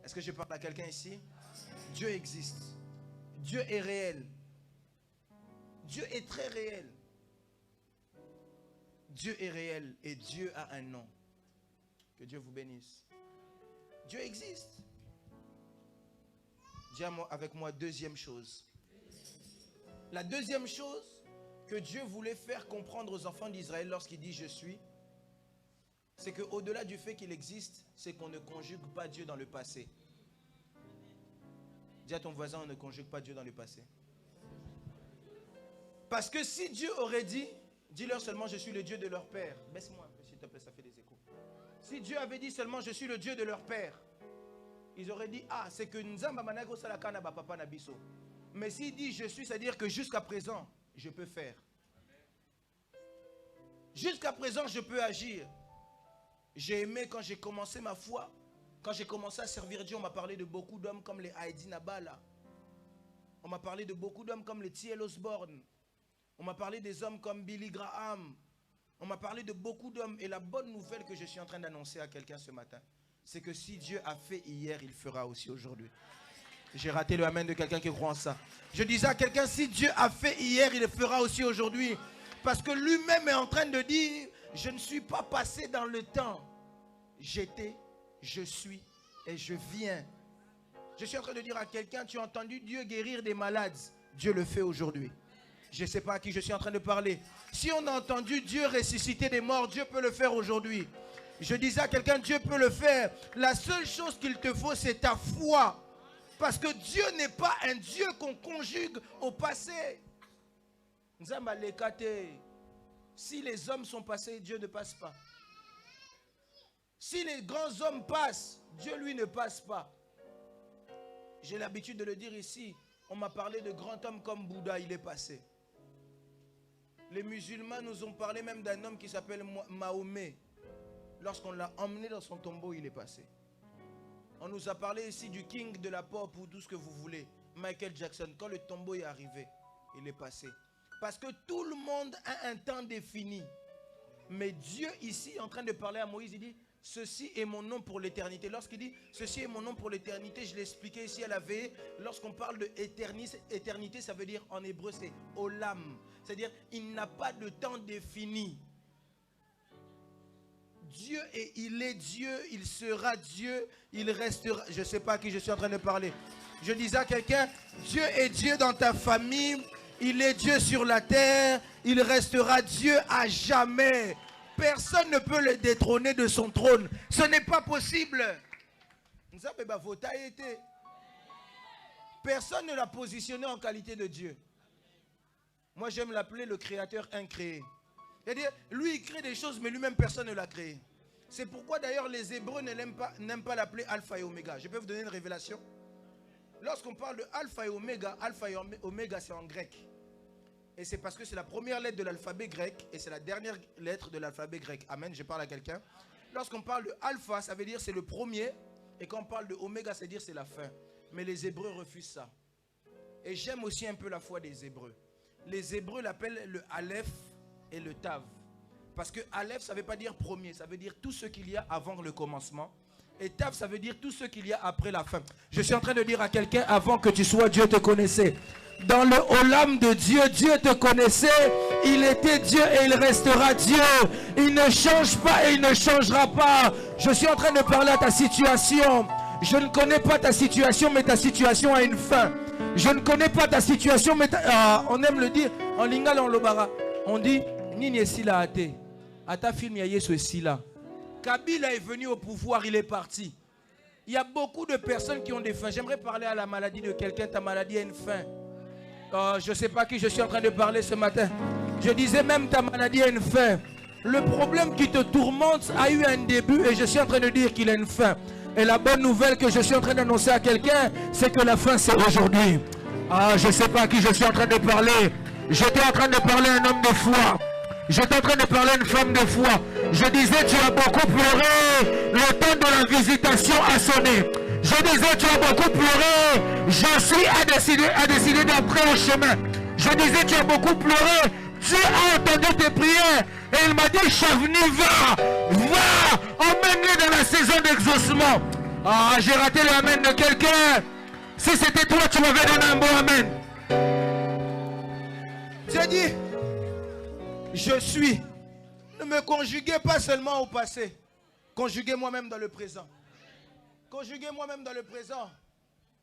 Speaker 5: Est-ce que je parle à quelqu'un ici? Dieu existe. Dieu est réel. Dieu est très réel. Dieu est réel et Dieu a un nom. Que Dieu vous bénisse. Dieu existe. Dis avec moi, deuxième chose. La deuxième chose que Dieu voulait faire comprendre aux enfants d'Israël lorsqu'il dit je suis, c'est qu'au-delà du fait qu'il existe, c'est qu'on ne conjugue pas Dieu dans le passé. Dis à ton voisin, on ne conjugue pas Dieu dans le passé. Parce que si Dieu aurait dit, dis-leur seulement je suis le Dieu de leur père. Baisse-moi, s'il te plaît, ça fait des échos. Si Dieu avait dit seulement je suis le Dieu de leur père, ils auraient dit, ah, c'est que Nzamba Manago Salakana Papa Nabiso. Mais s'il dit je suis, c'est-à-dire que jusqu'à présent, je peux faire. Jusqu'à présent, je peux agir. J'ai aimé quand j'ai commencé ma foi, quand j'ai commencé à servir Dieu, on m'a parlé de beaucoup d'hommes comme les Heidi Nabala. On m'a parlé de beaucoup d'hommes comme les T.L. Osborne. On m'a parlé des hommes comme Billy Graham. On m'a parlé de beaucoup d'hommes. Et la bonne nouvelle que je suis en train d'annoncer à quelqu'un ce matin, c'est que si Dieu a fait hier, il fera aussi aujourd'hui. J'ai raté le amen de quelqu'un qui croit en ça. Je disais à quelqu'un, si Dieu a fait hier, il le fera aussi aujourd'hui. Parce que lui-même est en train de dire, je ne suis pas passé dans le temps. J'étais, je suis et je viens. Je suis en train de dire à quelqu'un, tu as entendu Dieu guérir des malades. Dieu le fait aujourd'hui. Je ne sais pas à qui je suis en train de parler. Si on a entendu Dieu ressusciter des morts, Dieu peut le faire aujourd'hui. Je disais à quelqu'un, Dieu peut le faire. La seule chose qu'il te faut, c'est ta foi. Parce que Dieu n'est pas un Dieu qu'on conjugue au passé. Si les hommes sont passés, Dieu ne passe pas. Si les grands hommes passent, Dieu lui ne passe pas. J'ai l'habitude de le dire ici. On m'a parlé de grands hommes comme Bouddha, il est passé. Les musulmans nous ont parlé même d'un homme qui s'appelle Mahomet. Lorsqu'on l'a emmené dans son tombeau, il est passé. On nous a parlé ici du king de la pop ou tout ce que vous voulez. Michael Jackson, quand le tombeau est arrivé, il est passé. Parce que tout le monde a un temps défini. Mais Dieu ici, en train de parler à Moïse, il dit, ceci est mon nom pour l'éternité. Lorsqu'il dit, ceci est mon nom pour l'éternité, je l'ai expliqué ici à la veille. Lorsqu'on parle de éternité, ça veut dire en hébreu, c'est olam. C'est-à-dire, il n'a pas de temps défini. Dieu et il est Dieu, il sera Dieu, il restera. Je ne sais pas à qui je suis en train de parler. Je disais à quelqu'un, Dieu est Dieu dans ta famille, il est Dieu sur la terre, il restera Dieu à jamais. Personne ne peut le détrôner de son trône. Ce n'est pas possible. Personne ne l'a positionné en qualité de Dieu. Moi j'aime l'appeler le créateur incréé. C'est-à-dire, lui il crée des choses, mais lui-même personne ne l'a créé. C'est pourquoi d'ailleurs les Hébreux n'aiment pas l'appeler Alpha et Oméga. Je peux vous donner une révélation. Lorsqu'on parle de Alpha et Oméga c'est en grec. Et c'est parce que c'est la première lettre de l'alphabet grec et c'est la dernière lettre de l'alphabet grec. Amen, je parle à quelqu'un. Lorsqu'on parle de Alpha, ça veut dire c'est le premier. Et quand on parle de Oméga, ça veut dire c'est la fin. Mais les Hébreux refusent ça. Et j'aime aussi un peu la foi des Hébreux. Les Hébreux l'appellent le Aleph et le Tav. Parce que Aleph, ça ne veut pas dire premier, ça veut dire tout ce qu'il y a avant le commencement. Et Tav, ça veut dire tout ce qu'il y a après la fin. Je suis en train de dire à quelqu'un, avant que tu sois, Dieu te connaissait. Dans le Olam de Dieu, Dieu te connaissait. Il était Dieu et il restera Dieu. Il ne change pas et il ne changera pas. Je suis en train de parler à ta situation. Je ne connais pas ta situation, mais ta situation a une fin. Je ne connais pas ta situation, mais on aime le dire en lingala, en lobara. On dit, Nini est si là à te. À ta film, il y a Yesu est si là. Kabila est venu au pouvoir, il est parti. Il y a beaucoup de personnes qui ont des fins. J'aimerais parler à la maladie de quelqu'un. Ta maladie a une fin. Je ne sais pas qui je suis en train de parler ce matin. Je disais même ta maladie a une fin. Le problème qui te tourmente a eu un début et je suis en train de dire qu'il a une fin. Et la bonne nouvelle que je suis en train d'annoncer à quelqu'un, c'est que la fin c'est aujourd'hui. Je ne sais pas à qui je suis en train de parler. J'étais en train de parler à un homme de foi. J'étais en train de parler à une femme de foi. Je disais, tu as beaucoup pleuré. Le temps de la visitation a sonné. Je disais, tu as beaucoup pleuré. Jésus a décidé d'entrer en chemin. Je disais, tu as beaucoup pleuré. Dieu a entendu tes prières. Et il m'a dit, Chavni, va, emmène-les dans la saison d'exaucement. J'ai raté le amen de quelqu'un. Si c'était toi, tu m'avais donné un bon amen. Dieu dit, je suis. Ne me conjuguez pas seulement au passé. Conjuguez moi-même dans le présent. Conjuguez moi-même dans le présent.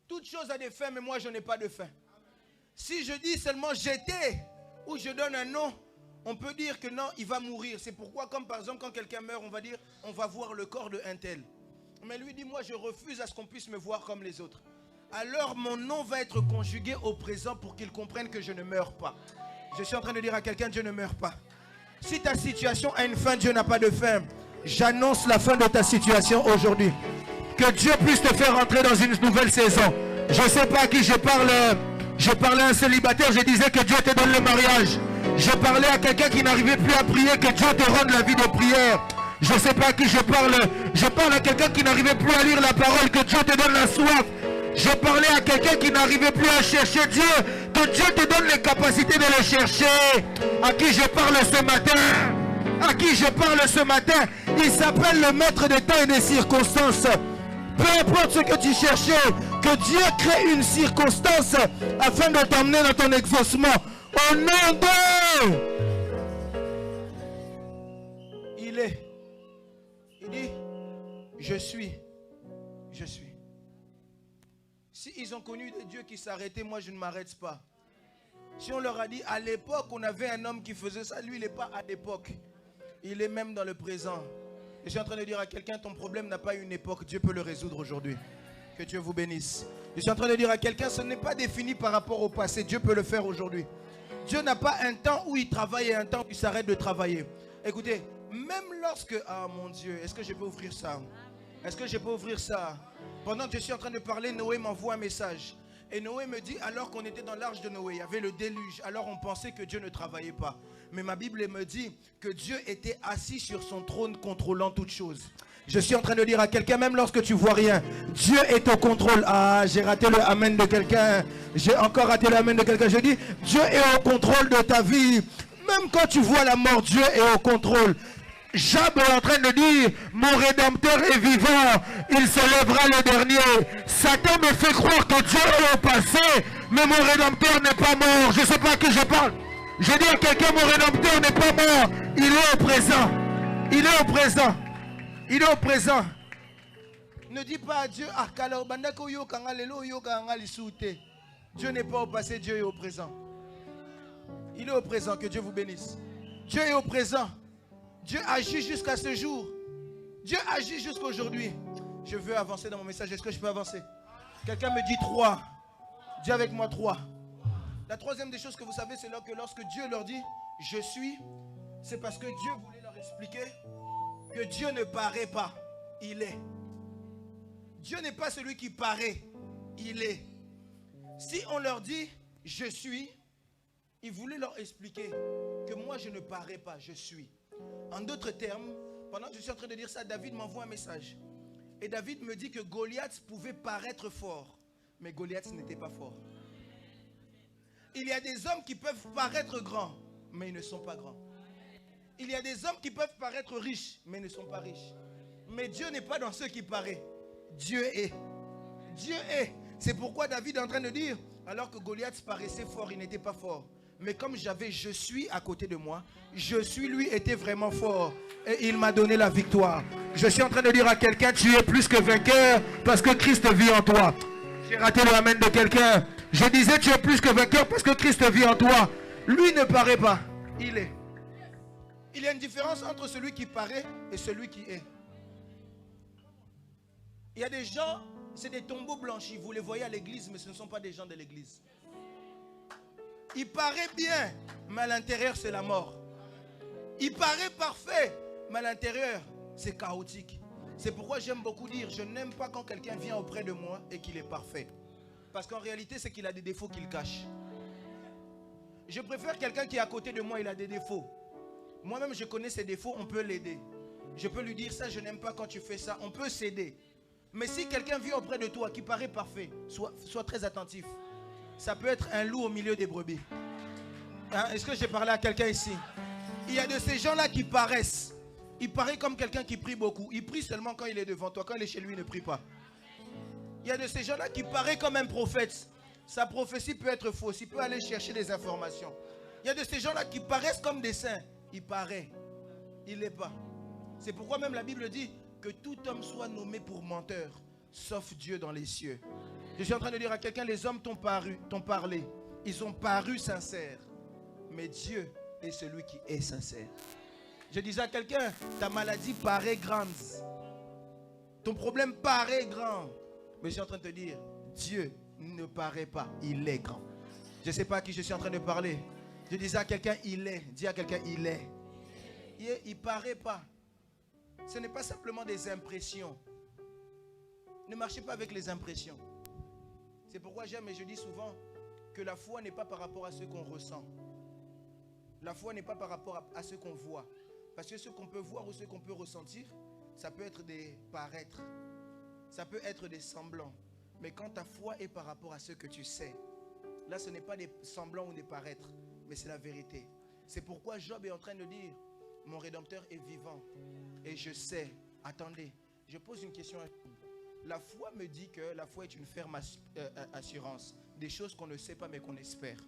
Speaker 5: Toute chose a des fins, mais moi je n'ai pas de fin. Si je dis seulement j'étais, ou je donne un nom, on peut dire que non, il va mourir. C'est pourquoi, comme par exemple, quand quelqu'un meurt, on va dire, on va voir le corps de un tel. Mais lui dit, moi je refuse à ce qu'on puisse me voir comme les autres. Alors mon nom va être conjugué au présent pour qu'il comprenne que je ne meurs pas. Je suis en train de dire à quelqu'un, Dieu ne meurt pas. Si ta situation a une fin, Dieu n'a pas de fin. J'annonce la fin de ta situation aujourd'hui. Que Dieu puisse te faire entrer dans une nouvelle saison. Je ne sais pas à qui je parle. Je parlais à un célibataire, je disais que Dieu te donne le mariage. Je parlais à quelqu'un qui n'arrivait plus à prier, que Dieu te rende la vie de prière. Je ne sais pas à qui je parle. Je parle à quelqu'un qui n'arrivait plus à lire la parole, que Dieu te donne la soif. Je parlais à quelqu'un qui n'arrivait plus à chercher Dieu, que Dieu te donne les capacités de le chercher. À qui je parle ce matin? À qui je parle ce matin? Il s'appelle le maître des temps et des circonstances. Peu importe ce que tu cherchais, que Dieu crée une circonstance afin de t'emmener dans ton exaucement. Au nom de... Il est. Il dit, je suis. Je suis. Si ils ont connu des dieux qui s'arrêtaient, moi je ne m'arrête pas. Si on leur a dit, à l'époque, on avait un homme qui faisait ça, lui il n'est pas à l'époque. Il est même dans le présent. Je suis en train de dire à quelqu'un, ton problème n'a pas une époque, Dieu peut le résoudre aujourd'hui. Que Dieu vous bénisse. Je suis en train de dire à quelqu'un, ce n'est pas défini par rapport au passé, Dieu peut le faire aujourd'hui. Dieu n'a pas un temps où il travaille et un temps où il s'arrête de travailler. Écoutez, même lorsque... Ah mon Dieu, est-ce que je peux ouvrir ça? Est-ce que je peux ouvrir ça? Pendant que je suis en train de parler, Noé m'envoie un message. Et Noé me dit, alors qu'on était dans l'arche de Noé, il y avait le déluge. Alors on pensait que Dieu ne travaillait pas. Mais ma Bible me dit que Dieu était assis sur son trône contrôlant toutes choses. Je suis en train de dire à quelqu'un, même lorsque tu vois rien, Dieu est au contrôle. J'ai raté le amen de quelqu'un. J'ai encore raté le amen de quelqu'un. Je dis, Dieu est au contrôle de ta vie. Même quand tu vois la mort, Dieu est au contrôle. Job est en train de dire, mon Rédempteur est vivant, il se lèvera le dernier. Satan me fait croire que Dieu est au passé, mais mon Rédempteur n'est pas mort. Je ne sais pas à qui je parle. Je dis à quelqu'un, mon Rédempteur n'est pas mort, il est au présent. Il est au présent. Il est au présent. Ne dis pas à Dieu, Dieu n'est pas au passé, Dieu est au présent. Il est au présent, que Dieu vous bénisse. Dieu est au présent. Dieu agit jusqu'à ce jour. Dieu agit jusqu'à aujourd'hui. Je veux avancer dans mon message. Est-ce que je peux avancer? Quelqu'un me dit 3. Dis avec moi 3. La troisième des choses que vous savez, c'est que lorsque Dieu leur dit « Je suis », c'est parce que Dieu voulait leur expliquer que Dieu ne paraît pas. Il est. Dieu n'est pas celui qui paraît. Il est. Si on leur dit « Je suis », il voulait leur expliquer que moi je ne parais pas, je suis. En d'autres termes, pendant que je suis en train de dire ça, David m'envoie un message. Et David me dit que Goliath pouvait paraître fort, mais Goliath n'était pas fort. Il y a des hommes qui peuvent paraître grands, mais ils ne sont pas grands. Il y a des hommes qui peuvent paraître riches, mais ils ne sont pas riches. Mais Dieu n'est pas dans ceux qui paraissent. Dieu est. Dieu est. C'est pourquoi David est en train de dire, alors que Goliath paraissait fort, il n'était pas fort. Mais comme j'avais je suis à côté de moi, je suis lui était vraiment fort. Et il m'a donné la victoire. Je suis en train de dire à quelqu'un, tu es plus que vainqueur parce que Christ vit en toi. J'ai raté le amen de quelqu'un. Je disais, tu es plus que vainqueur parce que Christ vit en toi. Lui ne paraît pas, il est. Il y a une différence entre celui qui paraît et celui qui est. Il y a des gens, c'est des tombeaux blanchis. Vous les voyez à l'église, mais ce ne sont pas des gens de l'église. Il paraît bien, mais à l'intérieur, c'est la mort. Il paraît parfait, mais à l'intérieur, c'est chaotique. C'est pourquoi j'aime beaucoup dire, je n'aime pas quand quelqu'un vient auprès de moi et qu'il est parfait. Parce qu'en réalité, c'est qu'il a des défauts qu'il cache. Je préfère quelqu'un qui est à côté de moi, il a des défauts. Moi-même, je connais ses défauts, on peut l'aider. Je peux lui dire ça, je n'aime pas quand tu fais ça, on peut s'aider. Mais si quelqu'un vient auprès de toi qui paraît parfait, sois très attentif. Ça peut être un loup au milieu des brebis. Hein? Est-ce que j'ai parlé à quelqu'un ici? Il y a de ces gens-là qui paraissent. Il paraît comme quelqu'un qui prie beaucoup. Il prie seulement quand il est devant toi. Quand il est chez lui, il ne prie pas. Il y a de ces gens-là qui paraît comme un prophète. Sa prophétie peut être fausse. Il peut aller chercher des informations. Il y a de ces gens-là qui paraissent comme des saints. Il paraît. Il n'est pas. C'est pourquoi même la Bible dit que tout homme soit nommé pour menteur, sauf Dieu dans les cieux. Je suis en train de dire à quelqu'un, les hommes t'ont parlé. Ils ont paru sincères. Mais Dieu est celui qui est sincère. Je disais à quelqu'un, ta maladie paraît grande. Ton problème paraît grand. Mais je suis en train de te dire, Dieu ne paraît pas, il est grand. Je ne sais pas à qui je suis en train de parler. Je disais à quelqu'un, il est. Dis à quelqu'un, il est. Il ne paraît pas. Ce n'est pas simplement des impressions. Ne marchez pas avec les impressions. C'est pourquoi j'aime et je dis souvent que la foi n'est pas par rapport à ce qu'on ressent. La foi n'est pas par rapport à ce qu'on voit. Parce que ce qu'on peut voir ou ce qu'on peut ressentir, ça peut être des paraîtres. Ça peut être des semblants. Mais quand ta foi est par rapport à ce que tu sais, là ce n'est pas des semblants ou des paraîtres, mais c'est la vérité. C'est pourquoi Job est en train de dire, mon Rédempteur est vivant. Et je sais, attendez, je pose une question à Job. La foi me dit que la foi est une ferme assurance. Des choses qu'on ne sait pas mais qu'on espère.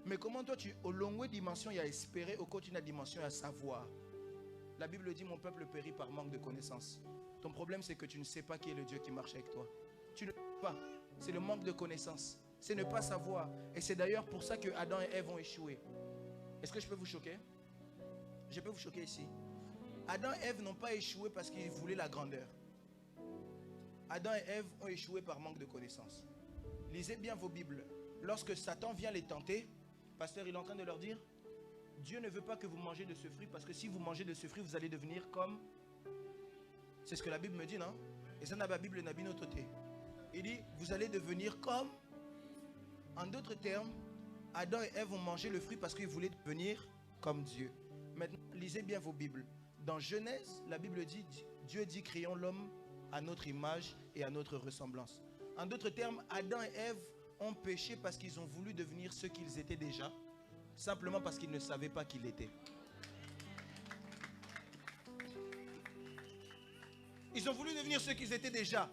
Speaker 5: Mais comment toi au longue dimension il y a espéré, au continue la dimension il y a savoir. La Bible dit mon peuple périt par manque de connaissance. Ton problème c'est que tu ne sais pas qui est le Dieu qui marche avec toi. Tu ne sais pas. C'est le manque de connaissance. C'est ne pas savoir. Et c'est d'ailleurs pour ça que Adam et Ève ont échoué. Est-ce que je peux vous choquer? Je peux vous choquer ici. Adam et Ève n'ont pas échoué parce qu'ils voulaient la grandeur. Adam et Ève ont échoué par manque de connaissance. Lisez bien vos Bibles. Lorsque Satan vient les tenter, pasteur il est en train de leur dire, Dieu ne veut pas que vous mangez de ce fruit parce que si vous mangez de ce fruit, vous allez devenir comme... C'est ce que la Bible me dit, non? Et ça, la Bible n'a pas notre thé. Il dit, vous allez devenir comme... En d'autres termes, Adam et Ève ont mangé le fruit parce qu'ils voulaient devenir comme Dieu. Maintenant, lisez bien vos Bibles. Dans Genèse, la Bible dit, Dieu dit, créons l'homme à notre image et à notre ressemblance. En d'autres termes, Adam et Ève ont péché parce qu'ils ont voulu devenir ce qu'ils étaient déjà, simplement parce qu'ils ne savaient pas qui il était. Ils ont voulu devenir ce qu'ils étaient déjà,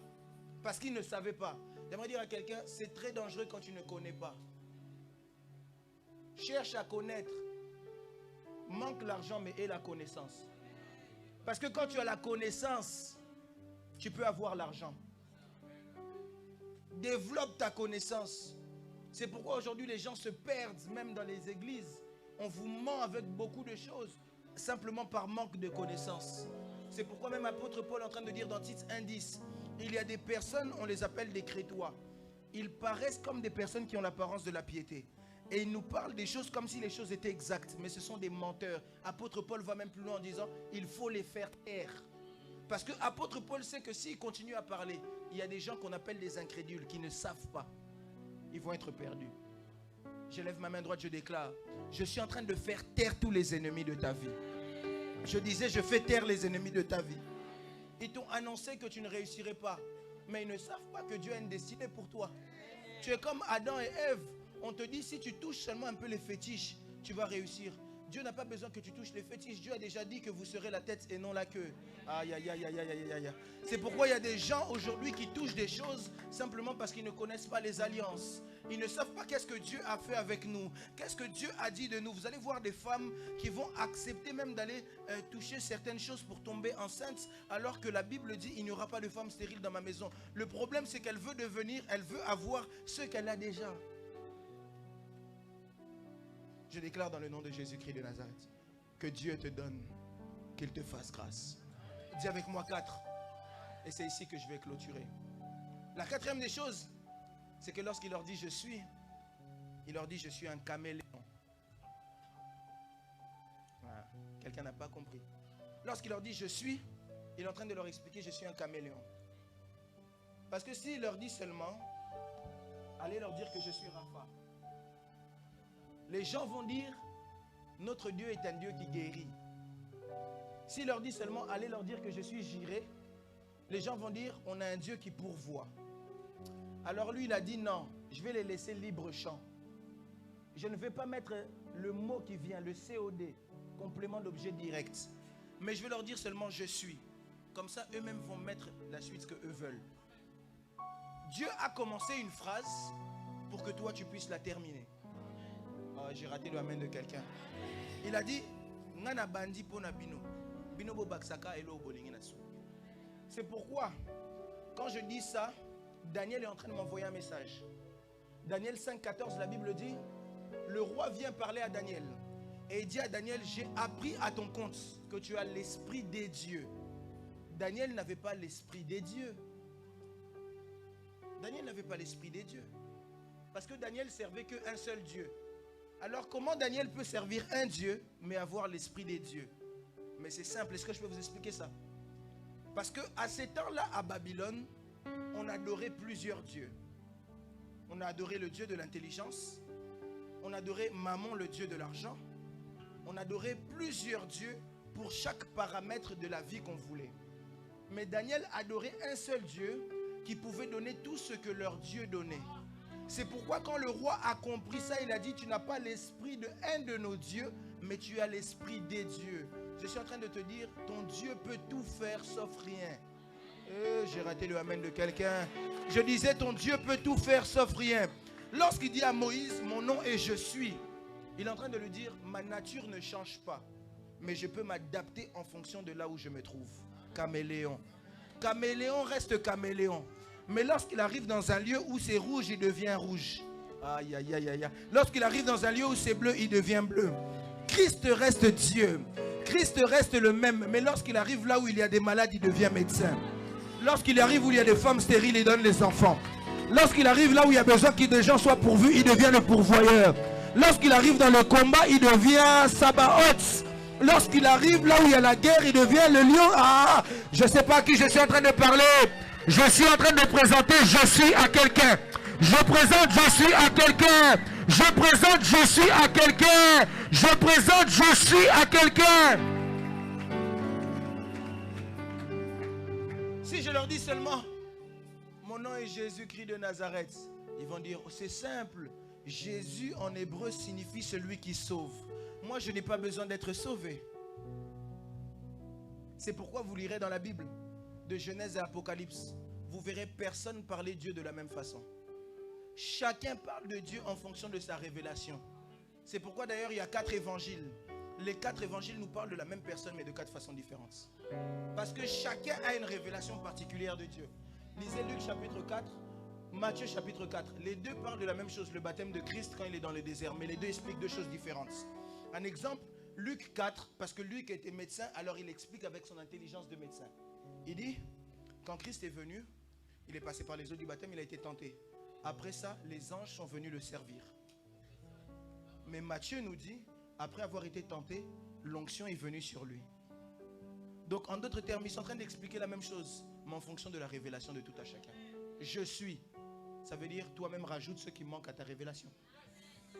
Speaker 5: parce qu'ils ne savaient pas. J'aimerais dire à quelqu'un, c'est très dangereux quand tu ne connais pas. Cherche à connaître. Manque l'argent, mais aie la connaissance. Parce que quand tu as la connaissance, tu peux avoir l'argent. Développe ta connaissance. C'est pourquoi aujourd'hui les gens se perdent, même dans les églises. On vous ment avec beaucoup de choses, simplement par manque de connaissance. C'est pourquoi même l'apôtre Paul est en train de dire dans Tite 1:10, il y a des personnes, on les appelle des crétois. Ils paraissent comme des personnes qui ont l'apparence de la piété. Et ils nous parlent des choses comme si les choses étaient exactes. Mais ce sont des menteurs. Apôtre Paul va même plus loin en disant, il faut les faire taire. Parce que apôtre Paul sait que s'il continue à parler, il y a des gens qu'on appelle des incrédules qui ne savent pas. Ils vont être perdus. Je lève ma main droite, je déclare, je suis en train de faire taire tous les ennemis de ta vie. Je disais, je fais taire les ennemis de ta vie. Ils t'ont annoncé que tu ne réussirais pas. Mais ils ne savent pas que Dieu a une destinée pour toi. Tu es comme Adam et Ève. On te dit, si tu touches seulement un peu les fétiches, tu vas réussir. Dieu n'a pas besoin que tu touches les fétiches. Dieu a déjà dit que vous serez la tête et non la queue. Aïe, aïe, aïe, aïe, aïe, aïe, aïe. C'est pourquoi il y a des gens aujourd'hui qui touchent des choses simplement parce qu'ils ne connaissent pas les alliances. Ils ne savent pas qu'est-ce que Dieu a fait avec nous. Qu'est-ce que Dieu a dit de nous. Vous allez voir des femmes qui vont accepter même d'aller toucher certaines choses pour tomber enceinte, alors que la Bible dit il n'y aura pas de femme stérile dans ma maison. Le problème, c'est qu'elle veut devenir, elle veut avoir ce qu'elle a déjà. Je déclare dans le nom de Jésus-Christ de Nazareth que Dieu te donne, qu'il te fasse grâce. Dis avec moi 4. Et c'est ici que je vais clôturer. La quatrième des choses, c'est que lorsqu'il leur dit je suis, il leur dit je suis un caméléon. Voilà. Quelqu'un n'a pas compris. Lorsqu'il leur dit je suis, il est en train de leur expliquer je suis un caméléon. Parce que s'il leur dit seulement, allez leur dire que je suis Rapha. Les gens vont dire, notre Dieu est un Dieu qui guérit. S'il leur dit seulement, allez leur dire que je suis Jiré, les gens vont dire, on a un Dieu qui pourvoit. Alors lui, il a dit, non, je vais les laisser libre champ. Je ne vais pas mettre le mot qui vient, le COD, complément d'objet direct. Mais je vais leur dire seulement, je suis. Comme ça, eux-mêmes vont mettre la suite que eux veulent. Dieu a commencé une phrase pour que toi, tu puisses la terminer. Oh, j'ai raté le amen de quelqu'un. Il a dit, c'est pourquoi, quand je dis ça, Daniel est en train de m'envoyer un message. Daniel 5,14, la Bible dit, le roi vient parler à Daniel. Et il dit à Daniel, j'ai appris à ton compte que tu as l'esprit des dieux. Daniel n'avait pas l'esprit des dieux. Daniel n'avait pas l'esprit des dieux. Parce que Daniel servait qu'un seul Dieu. Alors comment Daniel peut servir un Dieu, mais avoir l'esprit des dieux? Mais c'est simple, est-ce que je peux vous expliquer ça? Parce qu'à ces temps-là, à Babylone, on adorait plusieurs dieux. On a adoré le Dieu de l'intelligence. On adorait Mammon, le Dieu de l'argent. On adorait plusieurs dieux pour chaque paramètre de la vie qu'on voulait. Mais Daniel adorait un seul Dieu qui pouvait donner tout ce que leur Dieu donnait. C'est pourquoi quand le roi a compris ça, il a dit, tu n'as pas l'esprit de un de nos dieux, mais tu as l'esprit des dieux. Je suis en train de te dire, ton Dieu peut tout faire sauf rien. J'ai raté le amen de quelqu'un. Je disais, ton Dieu peut tout faire sauf rien. Lorsqu'il dit à Moïse, mon nom est je suis, il est en train de lui dire, ma nature ne change pas, mais je peux m'adapter en fonction de là où je me trouve. Caméléon. Caméléon reste caméléon. Mais lorsqu'il arrive dans un lieu où c'est rouge, il devient rouge. Aïe, aïe, aïe, aïe. Lorsqu'il arrive dans un lieu où c'est bleu, il devient bleu. Christ reste Dieu. Christ reste le même. Mais lorsqu'il arrive là où il y a des malades, il devient médecin. Lorsqu'il arrive où il y a des femmes stériles, il donne les enfants. Lorsqu'il arrive là où il y a besoin que des gens soient pourvus, il devient le pourvoyeur. Lorsqu'il arrive dans le combat, il devient Sabaoth. Lorsqu'il arrive là où il y a la guerre, il devient le lion. Ah, je ne sais pas à qui je suis en train de parler. Je suis en train de présenter je suis à quelqu'un. Je présente je suis à quelqu'un. Je présente je suis à quelqu'un. Je présente je suis à quelqu'un. Si je leur dis seulement mon nom est Jésus-Christ de Nazareth, ils vont dire c'est simple. Jésus en hébreu signifie celui qui sauve. Moi je n'ai pas besoin d'être sauvé. C'est pourquoi vous lirez dans la Bible de Genèse et Apocalypse, vous verrez personne parler Dieu de la même façon. Chacun parle de Dieu en fonction de sa révélation. C'est pourquoi d'ailleurs il y a 4 évangiles. Les 4 évangiles nous parlent de la même personne mais de 4 façons différentes. Parce que chacun a une révélation particulière de Dieu. Lisez Luc chapitre 4, Matthieu chapitre 4. Les deux parlent de la même chose, le baptême de Christ quand il est dans le désert. Mais les deux expliquent deux choses différentes. Un exemple, Luc 4, parce que Luc était médecin, alors il explique avec son intelligence de médecin. Il dit, quand Christ est venu, il est passé par les eaux du baptême, il a été tenté. Après ça, les anges sont venus le servir. Mais Matthieu nous dit, après avoir été tenté, l'onction est venue sur lui. Donc en d'autres termes, ils sont en train d'expliquer la même chose, mais en fonction de la révélation de tout à chacun. Je suis, ça veut dire toi-même rajoute ce qui manque à ta révélation.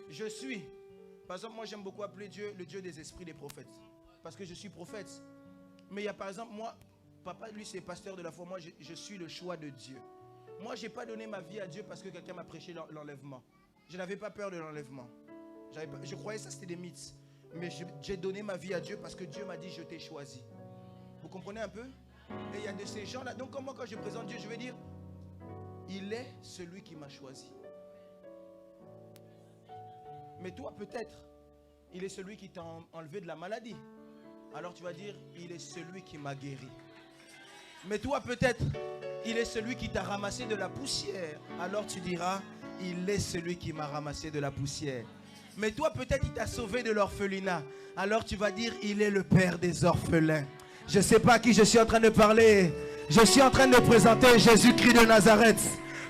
Speaker 5: Je suis. Par exemple, moi j'aime beaucoup appeler Dieu le Dieu des esprits des prophètes. Parce que je suis prophète. Mais il y a par exemple moi, papa lui c'est pasteur de la foi, moi je suis le choix de Dieu. Moi je n'ai pas donné ma vie à Dieu parce que quelqu'un m'a prêché l'enlèvement. Je n'avais pas peur de l'enlèvement. Je croyais ça c'était des mythes. Mais j'ai donné ma vie à Dieu parce que Dieu m'a dit je t'ai choisi. Vous comprenez un peu? Et il y a de ces gens-là. Donc moi quand je présente Dieu, je vais dire il est celui qui m'a choisi. Mais toi peut-être, il est celui qui t'a enlevé de la maladie. Alors tu vas dire il est celui qui m'a guéri. Mais toi peut-être, il est celui qui t'a ramassé de la poussière. Alors tu diras il est celui qui m'a ramassé de la poussière. Mais toi peut-être il t'a sauvé de l'orphelinat. Alors tu vas dire il est le père des orphelins. Je ne sais pas à qui je suis en train de parler. Je suis en train de présenter Jésus-Christ de Nazareth.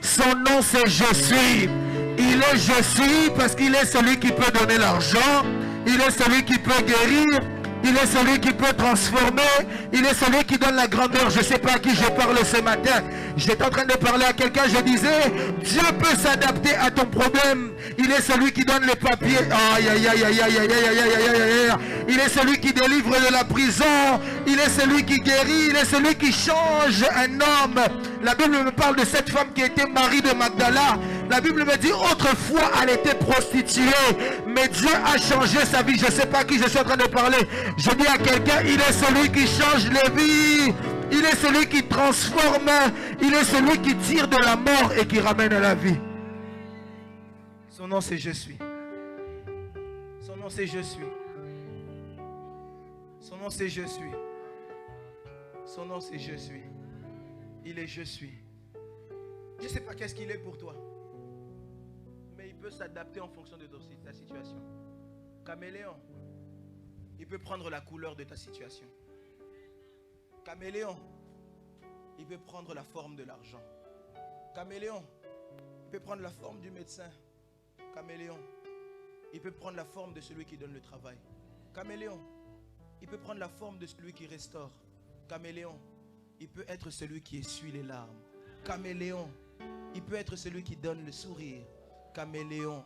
Speaker 5: Son nom c'est Je suis. Il est Je suis parce qu'il est celui qui peut donner l'argent. Il est celui qui peut guérir. Il est celui qui peut transformer. Il est celui qui donne la grandeur. Je ne sais pas à qui je parle ce matin. J'étais en train de parler à quelqu'un. Je disais, Dieu peut s'adapter à ton problème. Il est celui qui donne les papiers. Aïe, aïe, aïe, aïe, aïe, aïe, aïe, aïe, aïe, aïe. Il est celui qui délivre de la prison. Il est celui qui guérit. Il est celui qui change un homme. La Bible me parle de cette femme qui était Marie de Magdala. La Bible me dit autrefois elle était prostituée, mais Dieu a changé sa vie. Je ne sais pas à qui je suis en train de parler. Je dis à quelqu'un, il est celui qui change les vies. Il est celui qui transforme. Il est celui qui tire de la mort et qui ramène à la vie. Son nom c'est Je suis. Son nom c'est Je suis. Son nom c'est Je suis. Son nom c'est Je suis. Il est Je suis. Je ne sais pas qu'est-ce qu'il est pour toi. Mais il peut s'adapter en fonction de ta situation. Caméléon. Il peut prendre la couleur de ta situation. Caméléon. Il peut prendre la forme de l'argent. Caméléon. Il peut prendre la forme du médecin. Caméléon. Il peut prendre la forme de celui qui donne le travail. Caméléon. Il peut prendre la forme de celui qui restaure. Caméléon. Il peut être celui qui essuie les larmes. Caméléon. Il peut être celui qui donne le sourire. Caméléon.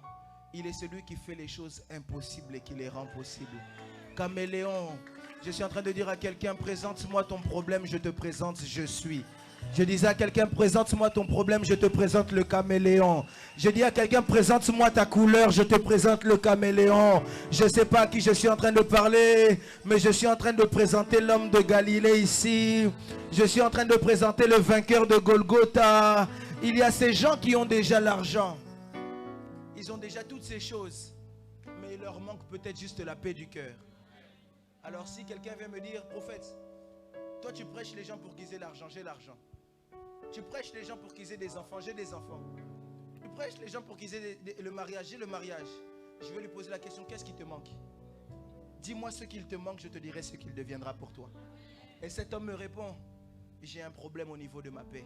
Speaker 5: Il est celui qui fait les choses impossibles et qui les rend possibles. Caméléon. Je suis en train de dire à quelqu'un, présente-moi ton problème, je te présente Je suis. Je disais à quelqu'un, présente-moi ton problème, je te présente le caméléon. Je dis à quelqu'un, présente-moi ta couleur, je te présente le caméléon. Je ne sais pas à qui je suis en train de parler, mais je suis en train de présenter l'homme de Galilée ici. Je suis en train de présenter le vainqueur de Golgotha. Il y a ces gens qui ont déjà l'argent. Ils ont déjà toutes ces choses, mais il leur manque peut-être juste la paix du cœur. Alors si quelqu'un vient me dire, prophète, toi tu prêches les gens pour qu'ils aient l'argent, j'ai l'argent. Tu prêches les gens pour qu'ils aient des enfants, j'ai des enfants. Tu prêches les gens pour qu'ils aient le mariage, j'ai le mariage. Je vais lui poser la question, qu'est-ce qui te manque? Dis-moi ce qu'il te manque, je te dirai ce qu'il deviendra pour toi. Et cet homme me répond, j'ai un problème au niveau de ma paix.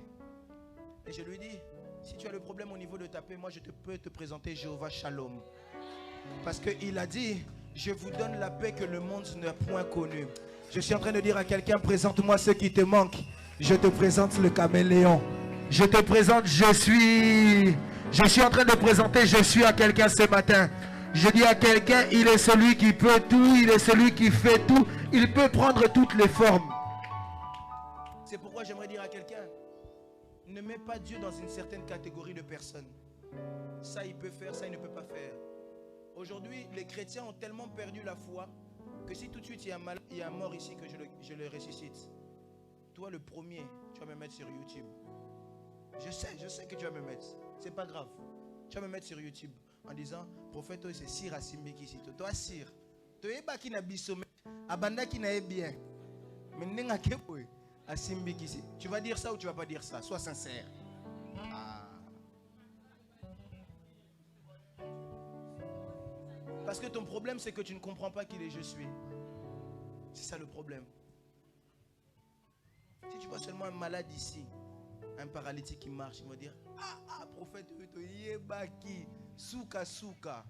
Speaker 5: Et je lui dis, si tu as le problème au niveau de ta paix, moi je peux te présenter Jéhovah Shalom. Parce qu'il a dit, je vous donne la paix que le monde n'a point connue. Je suis en train de dire à quelqu'un, présente-moi ce qui te manque. Je te présente le caméléon. Je te présente Je suis. Je suis en train de présenter Je suis à quelqu'un ce matin. Je dis à quelqu'un, il est celui qui peut tout, il est celui qui fait tout. Il peut prendre toutes les formes. C'est pourquoi j'aimerais dire à quelqu'un, ne mets pas Dieu dans une certaine catégorie de personnes. Ça il peut faire, ça il ne peut pas faire. Aujourd'hui, les chrétiens ont tellement perdu la foi que si tout de suite il y a un mort ici que je le ressuscite, toi le premier, tu vas me mettre sur YouTube. Je sais que tu vas me mettre. C'est pas grave. Tu vas me mettre sur YouTube en disant, prophète, c'est Sir Asimbi qui cite. Toi, Sir, tu es pas qui n'a bisomé, abanda qui n'a bien. Mais n'enga kepoe Asimbi qui cite. Tu vas dire ça ou tu vas pas dire ça? Sois sincère. Parce que ton problème, c'est que tu ne comprends pas qu'il est Je suis. C'est ça le problème. Si tu vois seulement un malade ici, un paralytique qui marche, il va dire, prophète, yebaki, souka, souka.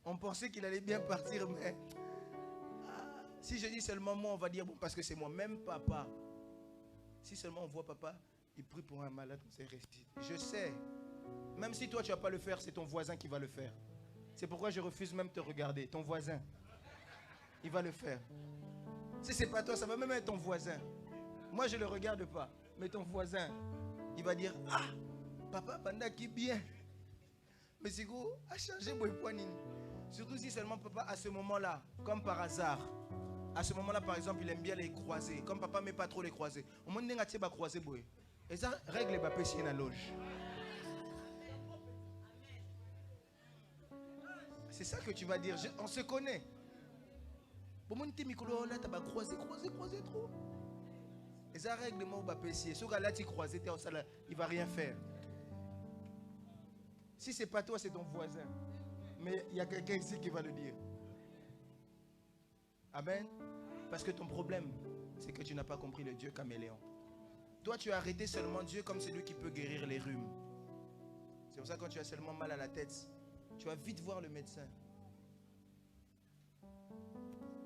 Speaker 5: On pensait qu'il allait bien partir, mais si je dis seulement moi, on va dire, bon, parce que c'est moi, même papa. Si seulement on voit papa, il prie pour un malade, c'est resté. Je sais, même si toi tu ne vas pas le faire, c'est ton voisin qui va le faire. C'est pourquoi je refuse même de te regarder. Ton voisin, il va le faire. Si ce n'est pas toi, ça va même être ton voisin. Moi, je ne le regarde pas. Mais ton voisin, il va dire, papa, banda qui bien. Mais c'est quoi a changé mon poignine. Surtout si seulement papa, à ce moment-là, comme par hasard, à ce moment-là, par exemple, il aime bien les croisés. Comme papa ne met pas trop les croisés. Au moins, il n'y a pas croisé. Et ça, règle pas péché dans la loge. C'est ça que tu vas dire. On se connaît. Pour moi, tu vas croiser trop. Et ça, règle moi, pas péché. Ce gars-là, tu croises, il ne va rien faire. Si ce n'est pas toi, c'est ton voisin. Mais il y a quelqu'un ici qui va le dire. Amen. Parce que ton problème, c'est que tu n'as pas compris le Dieu caméléon. Toi, tu as arrêté seulement Dieu comme celui qui peut guérir les rhumes. C'est pour ça que quand tu as seulement mal à la tête, tu vas vite voir le médecin.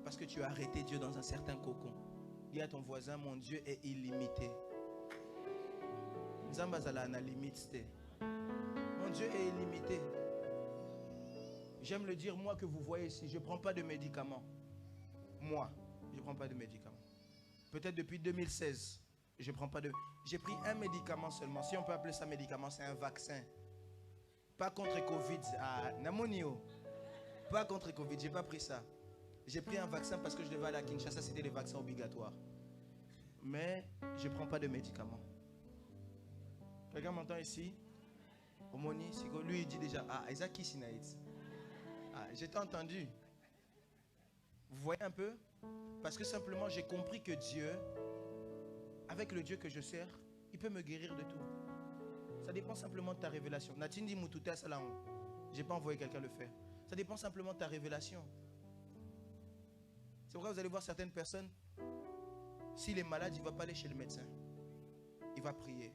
Speaker 5: Parce que tu as arrêté Dieu dans un certain cocon. Dis à ton voisin, mon Dieu est illimité. Mon Dieu est illimité. J'aime le dire, moi que vous voyez ici, je ne prends pas de médicaments. Moi, je ne prends pas de médicaments. Peut-être depuis 2016, je prends pas de... J'ai pris un médicament seulement. Si on peut appeler ça médicament, c'est un vaccin. Pas contre Covid. Ah, Namonio. Pas contre Covid, j'ai pas pris ça. J'ai pris un vaccin parce que je devais aller à Kinshasa, c'était les vaccins obligatoires. Mais je ne prends pas de médicaments. Quelqu'un m'entend ici? Omoni, lui il dit déjà, ah, Isaac Sinaït. Ah, j'étais entendu. Vous voyez un peu? Parce que simplement j'ai compris que Dieu, avec le Dieu que je sers, il peut me guérir de tout. Ça dépend simplement de ta révélation. Natindi Moutouta Salaon. Je n'ai pas envoyé quelqu'un le faire. Ça dépend simplement de ta révélation. C'est pourquoi vous allez voir certaines personnes, s'il est malade, il ne va pas aller chez le médecin. Il va prier.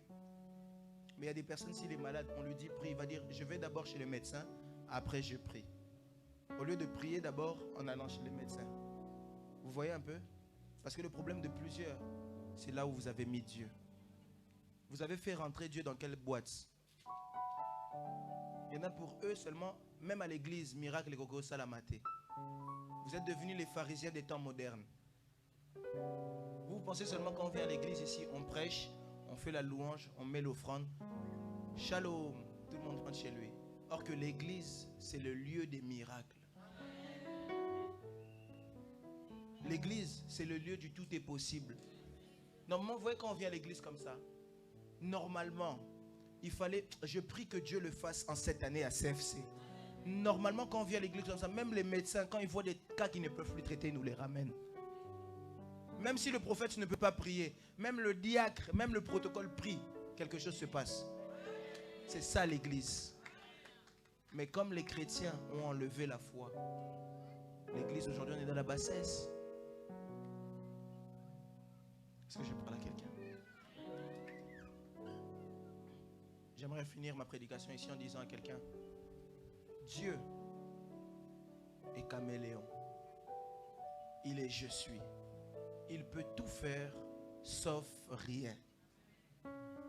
Speaker 5: Mais il y a des personnes, s'il est malade, on lui dit prie. Il va dire, je vais d'abord chez le médecin, après je prie. Au lieu de prier d'abord en allant chez le médecin. Vous voyez un peu? Parce que le problème de plusieurs, c'est là où vous avez mis Dieu. Vous avez fait rentrer Dieu dans quelle boîte? Il y en a pour eux seulement, même à l'église, miracle et gogo salamaté. Vous êtes devenus les pharisiens des temps modernes. Vous pensez seulement quand on vient à l'église ici, on prêche, on fait la louange, on met l'offrande. Shalom, tout le monde rentre chez lui. Or que l'église, c'est le lieu des miracles. L'église, c'est le lieu du tout est possible. Normalement, vous voyez quand on vient à l'église comme ça, normalement, il fallait, je prie que Dieu le fasse en cette année à CFC. Normalement, quand on vient à l'église comme ça, même les médecins, quand ils voient des cas qui ne peuvent plus traiter, ils nous les ramènent. Même si le prophète ne peut pas prier, même le diacre, même le protocole prie, quelque chose se passe. C'est ça l'église. Mais comme les chrétiens ont enlevé la foi, l'église aujourd'hui, on est dans la bassesse. Est-ce que je parle à quelqu'un? J'aimerais finir ma prédication ici en disant à quelqu'un, Dieu est caméléon. Il est je suis. Il peut tout faire sauf rien.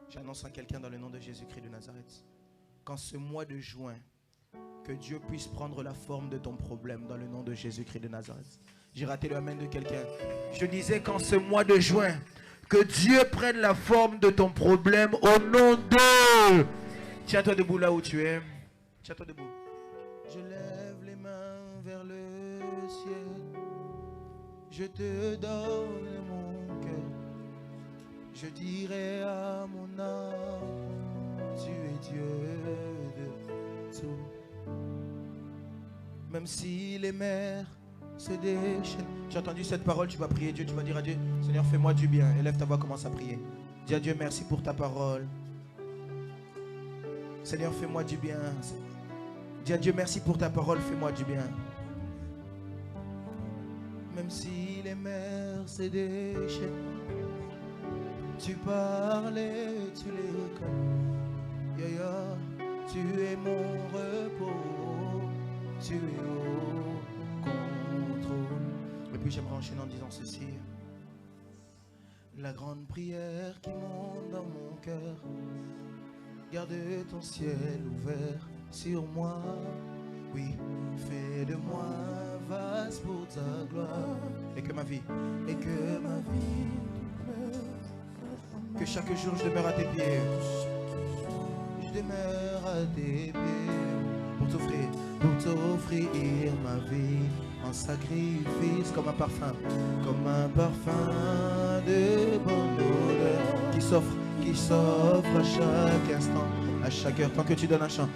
Speaker 5: J'annonce à quelqu'un dans le nom de Jésus-Christ de Nazareth qu'en ce mois de juin, que Dieu puisse prendre la forme de ton problème dans le nom de Jésus-Christ de Nazareth. J'ai raté le amen de quelqu'un. Je disais qu'en ce mois de juin, que Dieu prenne la forme de ton problème au nom de... Tiens-toi debout là où tu es. Tiens-toi debout. Je lève les mains vers le ciel. Je te donne mon cœur. Je dirai à mon âme, tu es Dieu de tout. Même si les mers se déchaînent. J'ai entendu cette parole, tu vas prier Dieu, tu vas dire à Dieu, Seigneur, fais-moi du bien. Élève ta voix, commence à prier. Dis à Dieu, merci pour ta parole. Seigneur, fais-moi du bien. Dis à Dieu, merci pour ta parole, fais-moi du bien. Même si les mers se déchaînent, tu parles et tu les connais. Yeah, yeah. Tu es mon repos, tu es au contrôle. Et puis j'aimerais enchaîner en disant ceci. La grande prière qui monte dans mon cœur, garde ton ciel ouvert sur moi. Oui, fais de moi vase pour ta gloire. Et que ma vie, que chaque jour je demeure à tes pieds. Je demeure à tes pieds. pour t'offrir ma vie en sacrifice comme un parfum de bonne odeur qui s'offre à chaque instant, à chaque heure, tant que tu donnes un chant,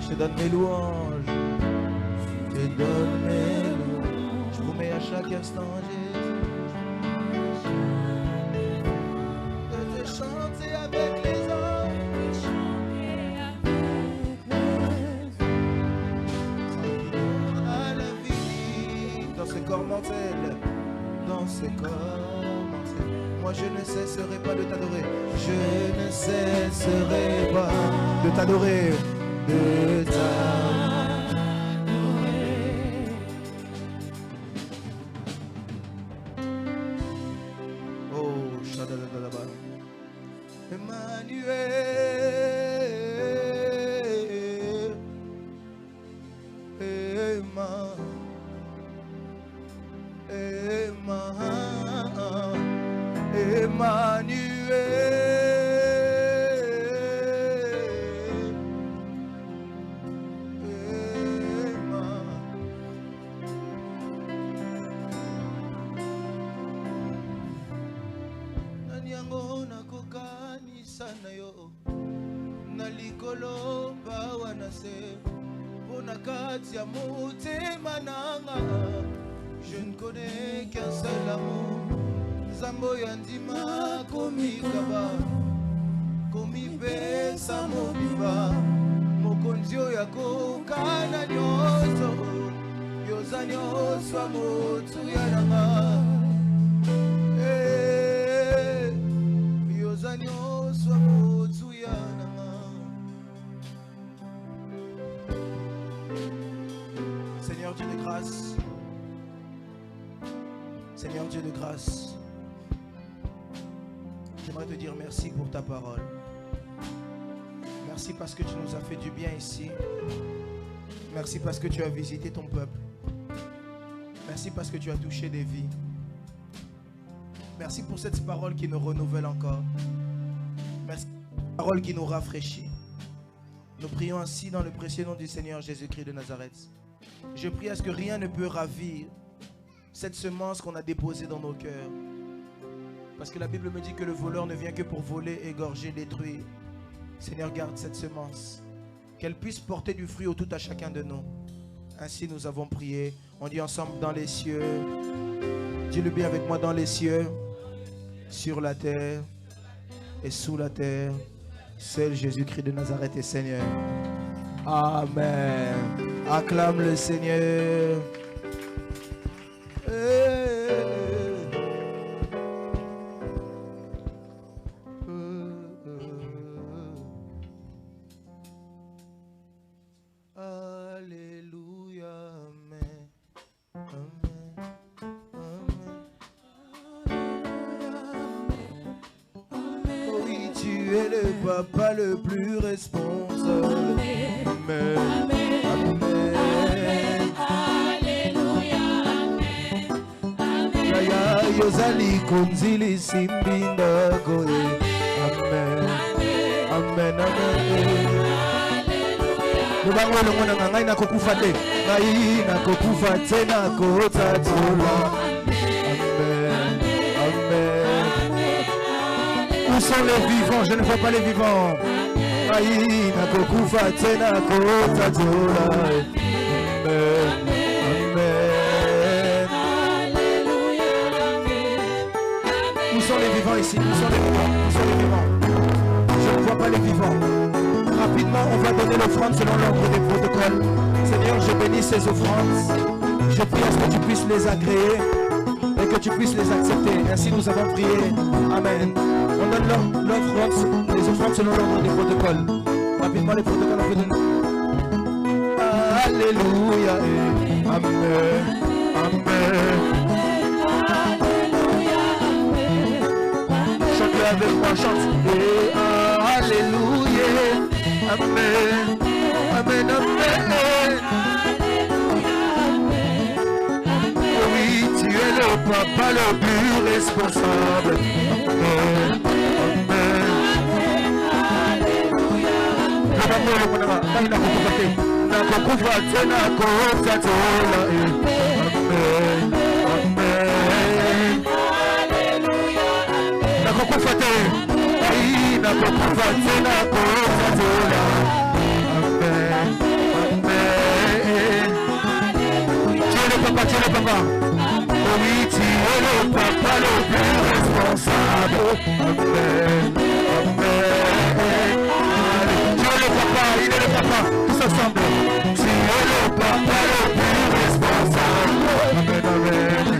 Speaker 5: je te donne mes louanges, je vous mets à chaque instant, Jésus, de te chanter avec les anges, à la vie, dans ce corps mortel, moi je ne cesserai pas de t'adorer, je ne cesserai pas de t'adorer, Oh, Shadadadaba. Emmanuel, Nanyango nakokanisa na yo nalikolo bawanase pona kati ya motema nanga. Je ne connais qu'un seul amour, Zambo yandima komikaba, komipesa mobiba, mokonzio yako kana nyoso, yoza nyoso amotu yananga, yoza nyoso amotu yananga. Seigneur Dieu de grâce, Seigneur Dieu de grâce, j'aimerais te dire merci pour ta parole. Merci parce que tu nous as fait du bien ici. Merci parce que tu as visité ton peuple. Merci parce que tu as touché des vies. Merci pour cette parole qui nous renouvelle encore. Merci pour cette parole qui nous rafraîchit. Nous prions ainsi dans le précieux nom du Seigneur Jésus-Christ de Nazareth. Je prie à ce que rien ne peut ravir cette semence qu'on a déposée dans nos cœurs. Parce que la Bible me dit que le voleur ne vient que pour voler, égorger, détruire. Seigneur, garde cette semence. Qu'elle puisse porter du fruit au tout à chacun de nous. Ainsi nous avons prié. On dit ensemble dans les cieux. Dis-le bien avec moi, dans les cieux, sur la terre et sous la terre. Seul Jésus-Christ de Nazareth est Seigneur. Amen. Acclame le Seigneur. Alléluia, amen. Oui, tu es le papa le plus responsable. Amen. Yozali kunzili simbinda goe. Amen. Amen. Amen. Lubango longona ngai na kokufa te. Ngai na kokufa te na kotatola. Amen. Amen. Où sont les vivants? Je ne vois pas les vivants. Ngai na kokufa te na kotatola. Amen. Où sont les vivants ici? Où sont les vivants? Où sont les vivants? Je ne vois pas les vivants. Rapidement, on va donner l'offrande selon l'ordre des protocoles. Seigneur, je bénis ces offrandes. Je prie à ce que tu puisses les agréer et que tu puisses les accepter. Ainsi nous avons prié. Amen. On donne l'offrande, les offrandes selon l'ordre des protocoles. Rapidement, les protocoles, on peut donner. Alléluia. Amen. Amen. Chante avec moi, chante. Et alléluia. Amen. Amen. Amen. Oui, tu es le papa le plus responsable. Amen. Amen.
Speaker 2: Oui, tu es le papa le plus responsable. Amen. Amen. Tu es le papa, il est le papa. Tous ensemble. Tu es le papa le plus responsable. Amen. Amen.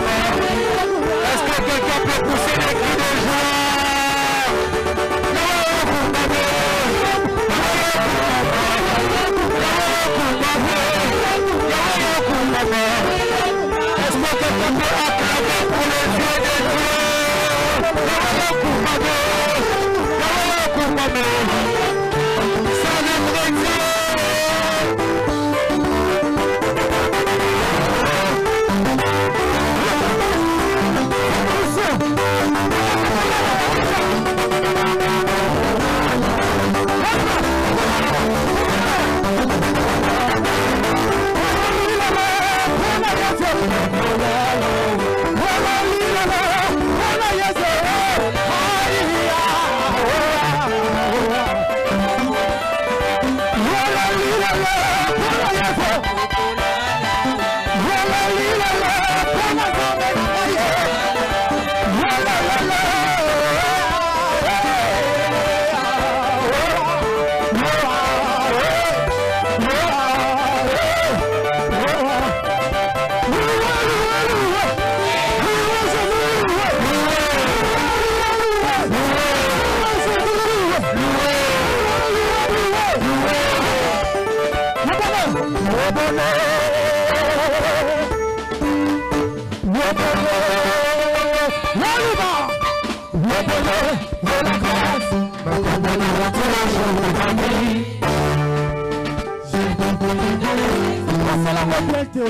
Speaker 2: Est-ce que quelqu'un peut pousser les cris de joie? Est-ce que quelqu'un peut acclamer pour les yeux de Dieu? Célébrer Dieu!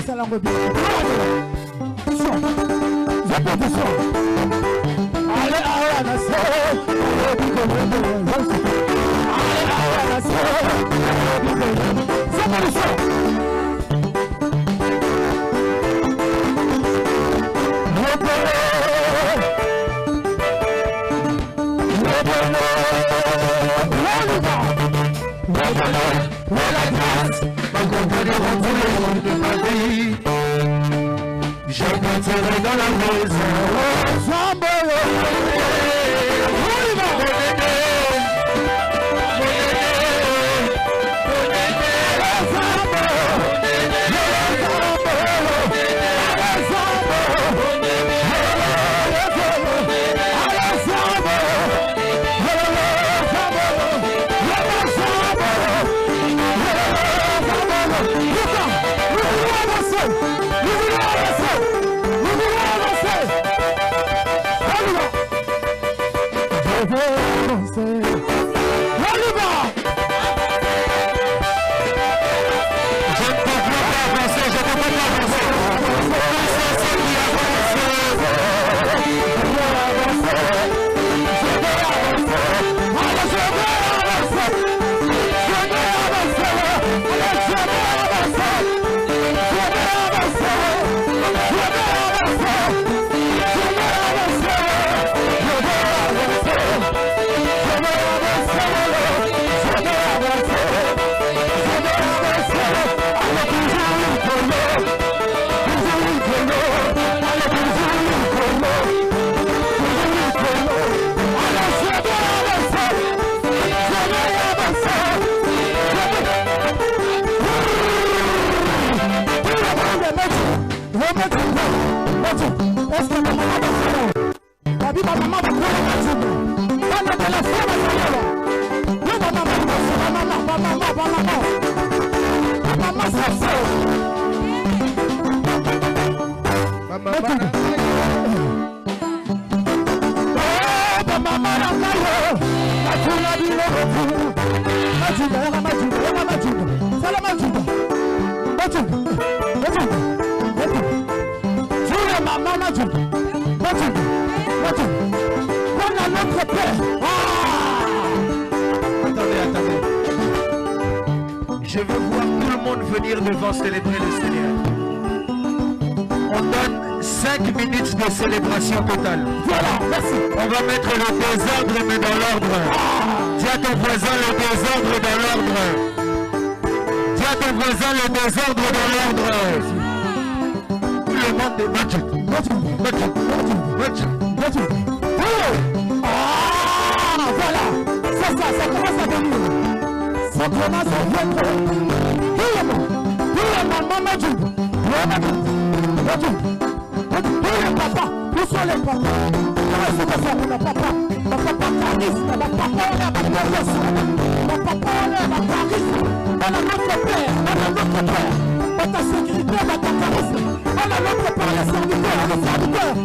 Speaker 4: C'est la rebelle. Attention. Attention. Allez, allez, nation. Allez, allez, nation. C'est pas le son.
Speaker 2: J'entrerai dans la maison.
Speaker 4: veux avancer. On y va.
Speaker 2: Je ne peux pas avancer, je ne peux pas avancer. C'est ce qui avance.
Speaker 4: Je veux avancer. Je veux avancer. Allez, je veux avancer. Je veux avancer. Allez, je veux avancer. Je veux avancer. Je veux avancer. Je veux avancer. Je veux avancer. Je veux avancer. Je veux avancer. Je veux avancer. Allez, toujours une colonne. Toujours une colonne. Allez, toujours une colonne. Toujours une colonne. Allez, je veux avancer. Je veux avancer. Est-ce que maman va faire? La vie de maman va prendre la journée. Dans la téléphone, elle va faire. Oui, maman va faire. Maman, ça fait.
Speaker 2: Attendez. Je veux voir tout le monde venir devant célébrer le Seigneur. On donne 5 minutes de célébration totale.
Speaker 4: Voilà, merci.
Speaker 2: On va mettre le désordre mais dans l'ordre. Dis à ton voisin le désordre dans l'ordre. Dis à ton voisin le désordre dans l'ordre. Le monde est battu.
Speaker 4: Voilà, c'est ça, ça commence à venir. Ça commence à venir. Papa, où sont les papas? Mon papa charisme, mon papa on est à ma charisme, mon papa on est à ma charisme, on a notre père, on ta sécurité, on ta charisme, on a notre père, les serviteurs.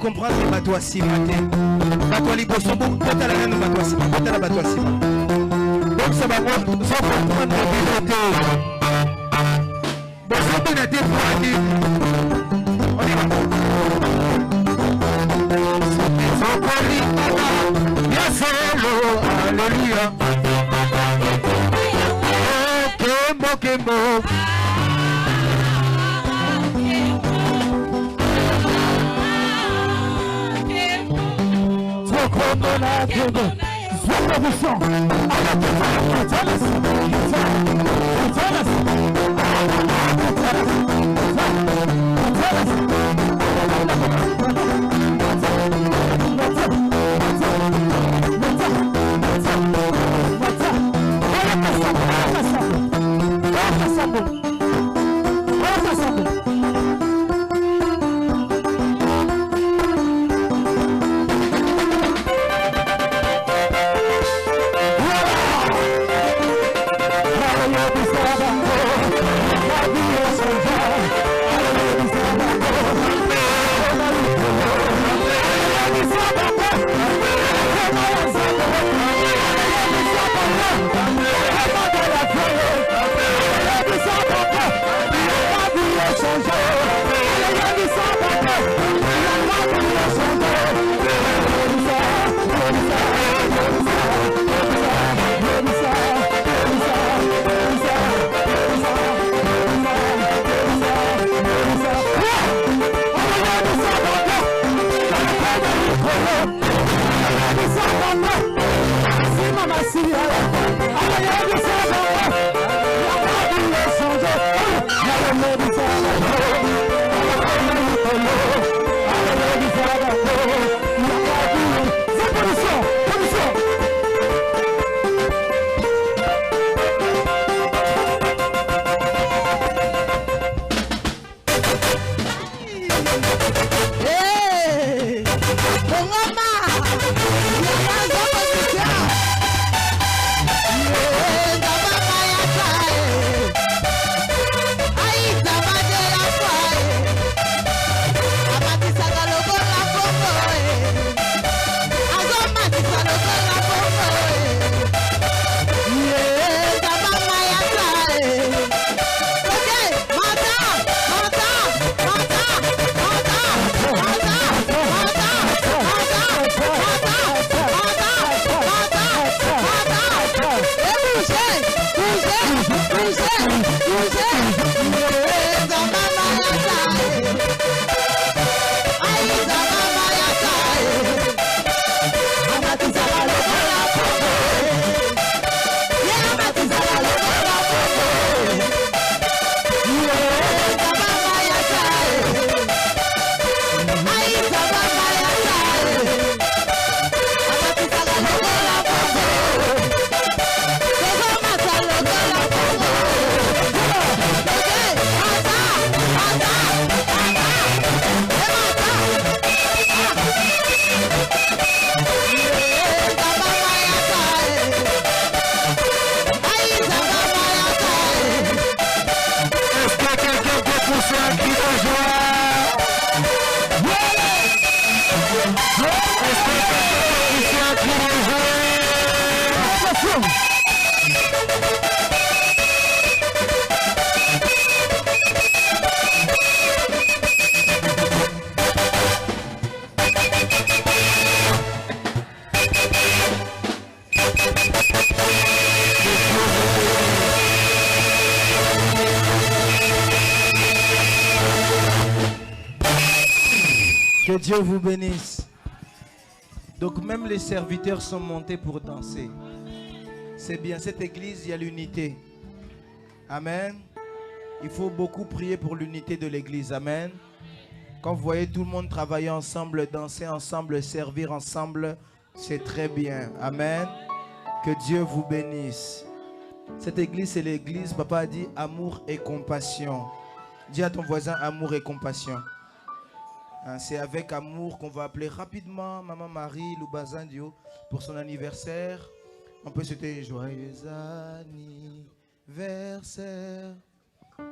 Speaker 2: comprendre les bateaux à ciment. Bateau à l'Ibosobo, peut-être à la reine bateau à ciment, peut-être à la bateau à ciment. Donc ça va voir, sans comprendre la vérité. Bon, ça peut être pour dire. On y va. Alléluia. Oh, Kemo.
Speaker 4: Attention.
Speaker 5: Que Dieu vous bénisse. Donc même les serviteurs sont montés pour danser. C'est bien, cette église, il y a l'unité. Amen. Il faut beaucoup prier pour l'unité de l'église. Amen. Quand vous voyez tout le monde travailler ensemble, danser ensemble, servir ensemble, c'est très bien. Amen. Que Dieu vous bénisse. Cette église, c'est l'église, papa a dit, amour et compassion. Dis à ton voisin, amour et compassion. C'est avec amour qu'on va appeler rapidement Maman Marie Loubazandio pour son anniversaire. On peut souhaiter joyeux anniversaire,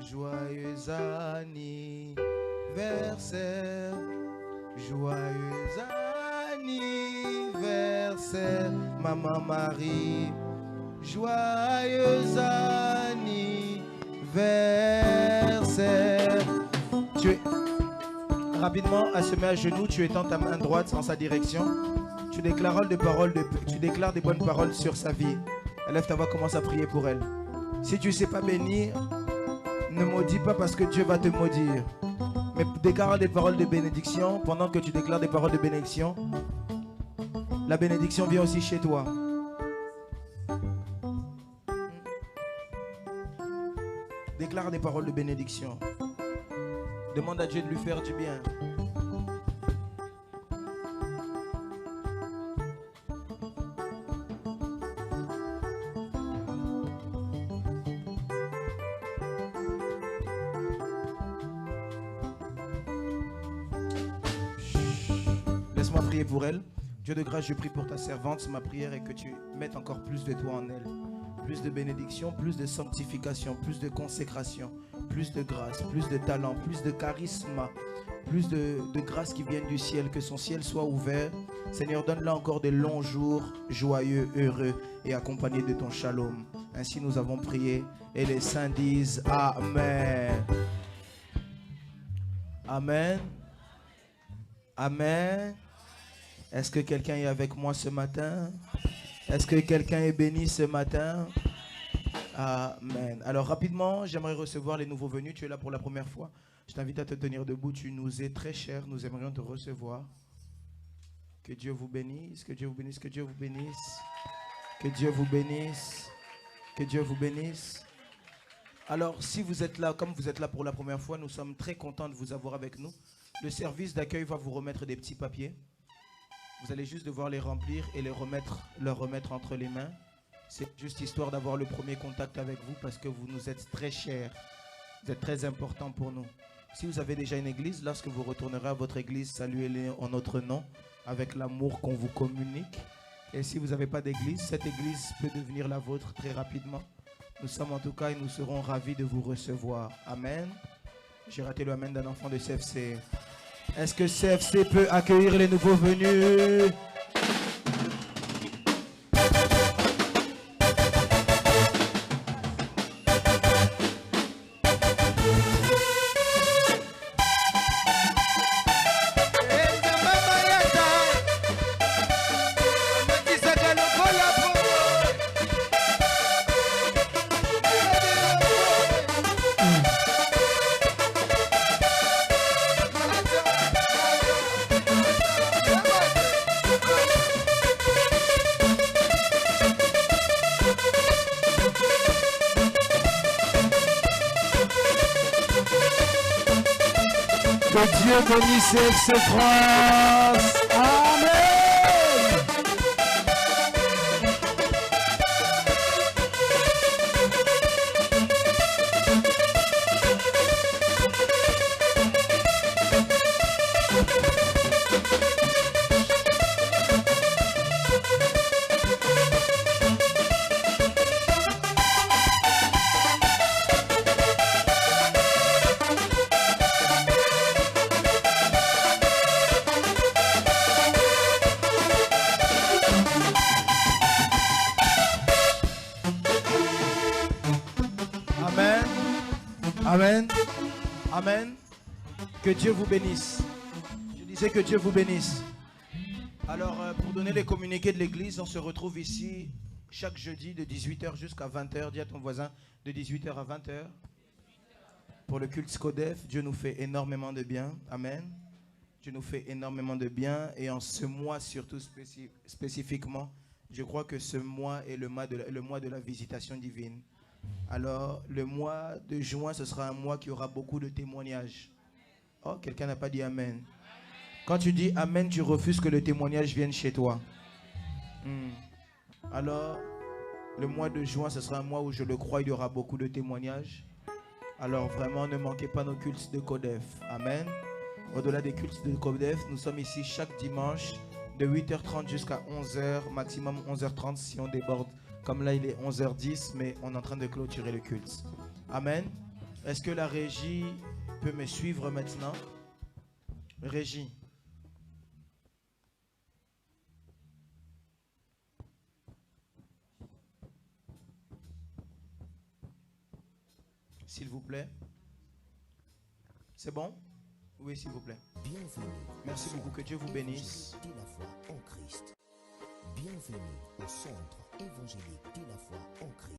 Speaker 5: joyeux anniversaire, joyeux anniversaire, Maman Marie, joyeux anniversaire. Rapidement, à se mettre à genoux, tu étends ta main droite en sa direction. Tu déclares des bonnes paroles sur sa vie. Lève ta voix, commence à prier pour elle. Si tu ne sais pas bénir, ne maudis pas parce que Dieu va te maudire. Mais déclare des paroles de bénédiction. Pendant que tu déclares des paroles de bénédiction, la bénédiction vient aussi chez toi. Déclare des paroles de bénédiction. Demande à Dieu de lui faire du bien. Laisse-moi prier pour elle. Dieu de grâce, je prie pour ta servante. Ma prière est que tu mettes encore plus de toi en elle. Plus de bénédiction, plus de sanctification, plus de consécration, plus de grâce, plus de talent, plus de charisme, plus de grâce qui viennent du ciel, que son ciel soit ouvert. Seigneur, donne-la encore de longs jours, joyeux, heureux et accompagnés de ton shalom. Ainsi nous avons prié et les saints disent Amen. Amen. Amen. Est-ce que quelqu'un est avec moi ce matin? Est-ce que quelqu'un est béni ce matin? Amen. Alors rapidement, j'aimerais recevoir les nouveaux venus. Tu es là pour la première fois. Je t'invite à te tenir debout. Tu nous es très cher. Nous aimerions te recevoir. Que Dieu vous bénisse. Que Dieu vous bénisse. Que Dieu vous bénisse. Que Dieu vous bénisse. Que Dieu vous bénisse. Alors si vous êtes là, comme vous êtes là pour la première fois, nous sommes très contents de vous avoir avec nous. Le service d'accueil va vous remettre des petits papiers. Vous allez juste devoir les remplir et leur remettre entre les mains. C'est juste histoire d'avoir le premier contact avec vous parce que vous nous êtes très chers. Vous êtes très importants pour nous. Si vous avez déjà une église, lorsque vous retournerez à votre église, saluez-les en notre nom avec l'amour qu'on vous communique. Et si vous n'avez pas d'église, cette église peut devenir la vôtre très rapidement. Nous sommes en tout cas et nous serons ravis de vous recevoir. Amen. J'ai raté le amen d'un enfant de CFC. Est-ce que CFC peut accueillir les nouveaux venus?
Speaker 2: Que Dieu bénisse CFC France. Amen. Amen. Amen. Que Dieu vous bénisse. Je disais que Dieu vous bénisse. Alors, pour donner les communiqués de l'église, on se retrouve ici chaque jeudi de 18h jusqu'à 20h. Dis à ton voisin, de 18h à 20h. Pour le culte Scodef, Dieu nous fait énormément de bien. Amen. Dieu nous fait énormément de bien. Et en ce mois, surtout spécifiquement, je crois que ce mois est le mois de la visitation divine. Alors, le mois de juin, ce sera un mois qui aura beaucoup de témoignages. Oh, quelqu'un n'a pas dit Amen. Quand tu dis Amen, tu refuses que le témoignage vienne chez toi. Alors, le mois de juin, ce sera un mois où je le crois, il y aura beaucoup de témoignages. Alors, vraiment, ne manquez pas nos cultes de Codef. Amen. Au-delà des cultes de Codef, nous sommes ici chaque dimanche de 8h30 jusqu'à 11h, maximum 11h30 si on déborde. Comme là, il est 11h10, mais on est en train de clôturer le culte. Amen. Est-ce que la régie peut me suivre maintenant? Régie. S'il vous plaît. C'est bon? Oui, s'il vous plaît.
Speaker 1: Bienvenue.
Speaker 2: Merci beaucoup. Que Dieu vous bénisse.
Speaker 1: De la foi en Christ. Bienvenue au centre évangélique de la foi en Christ.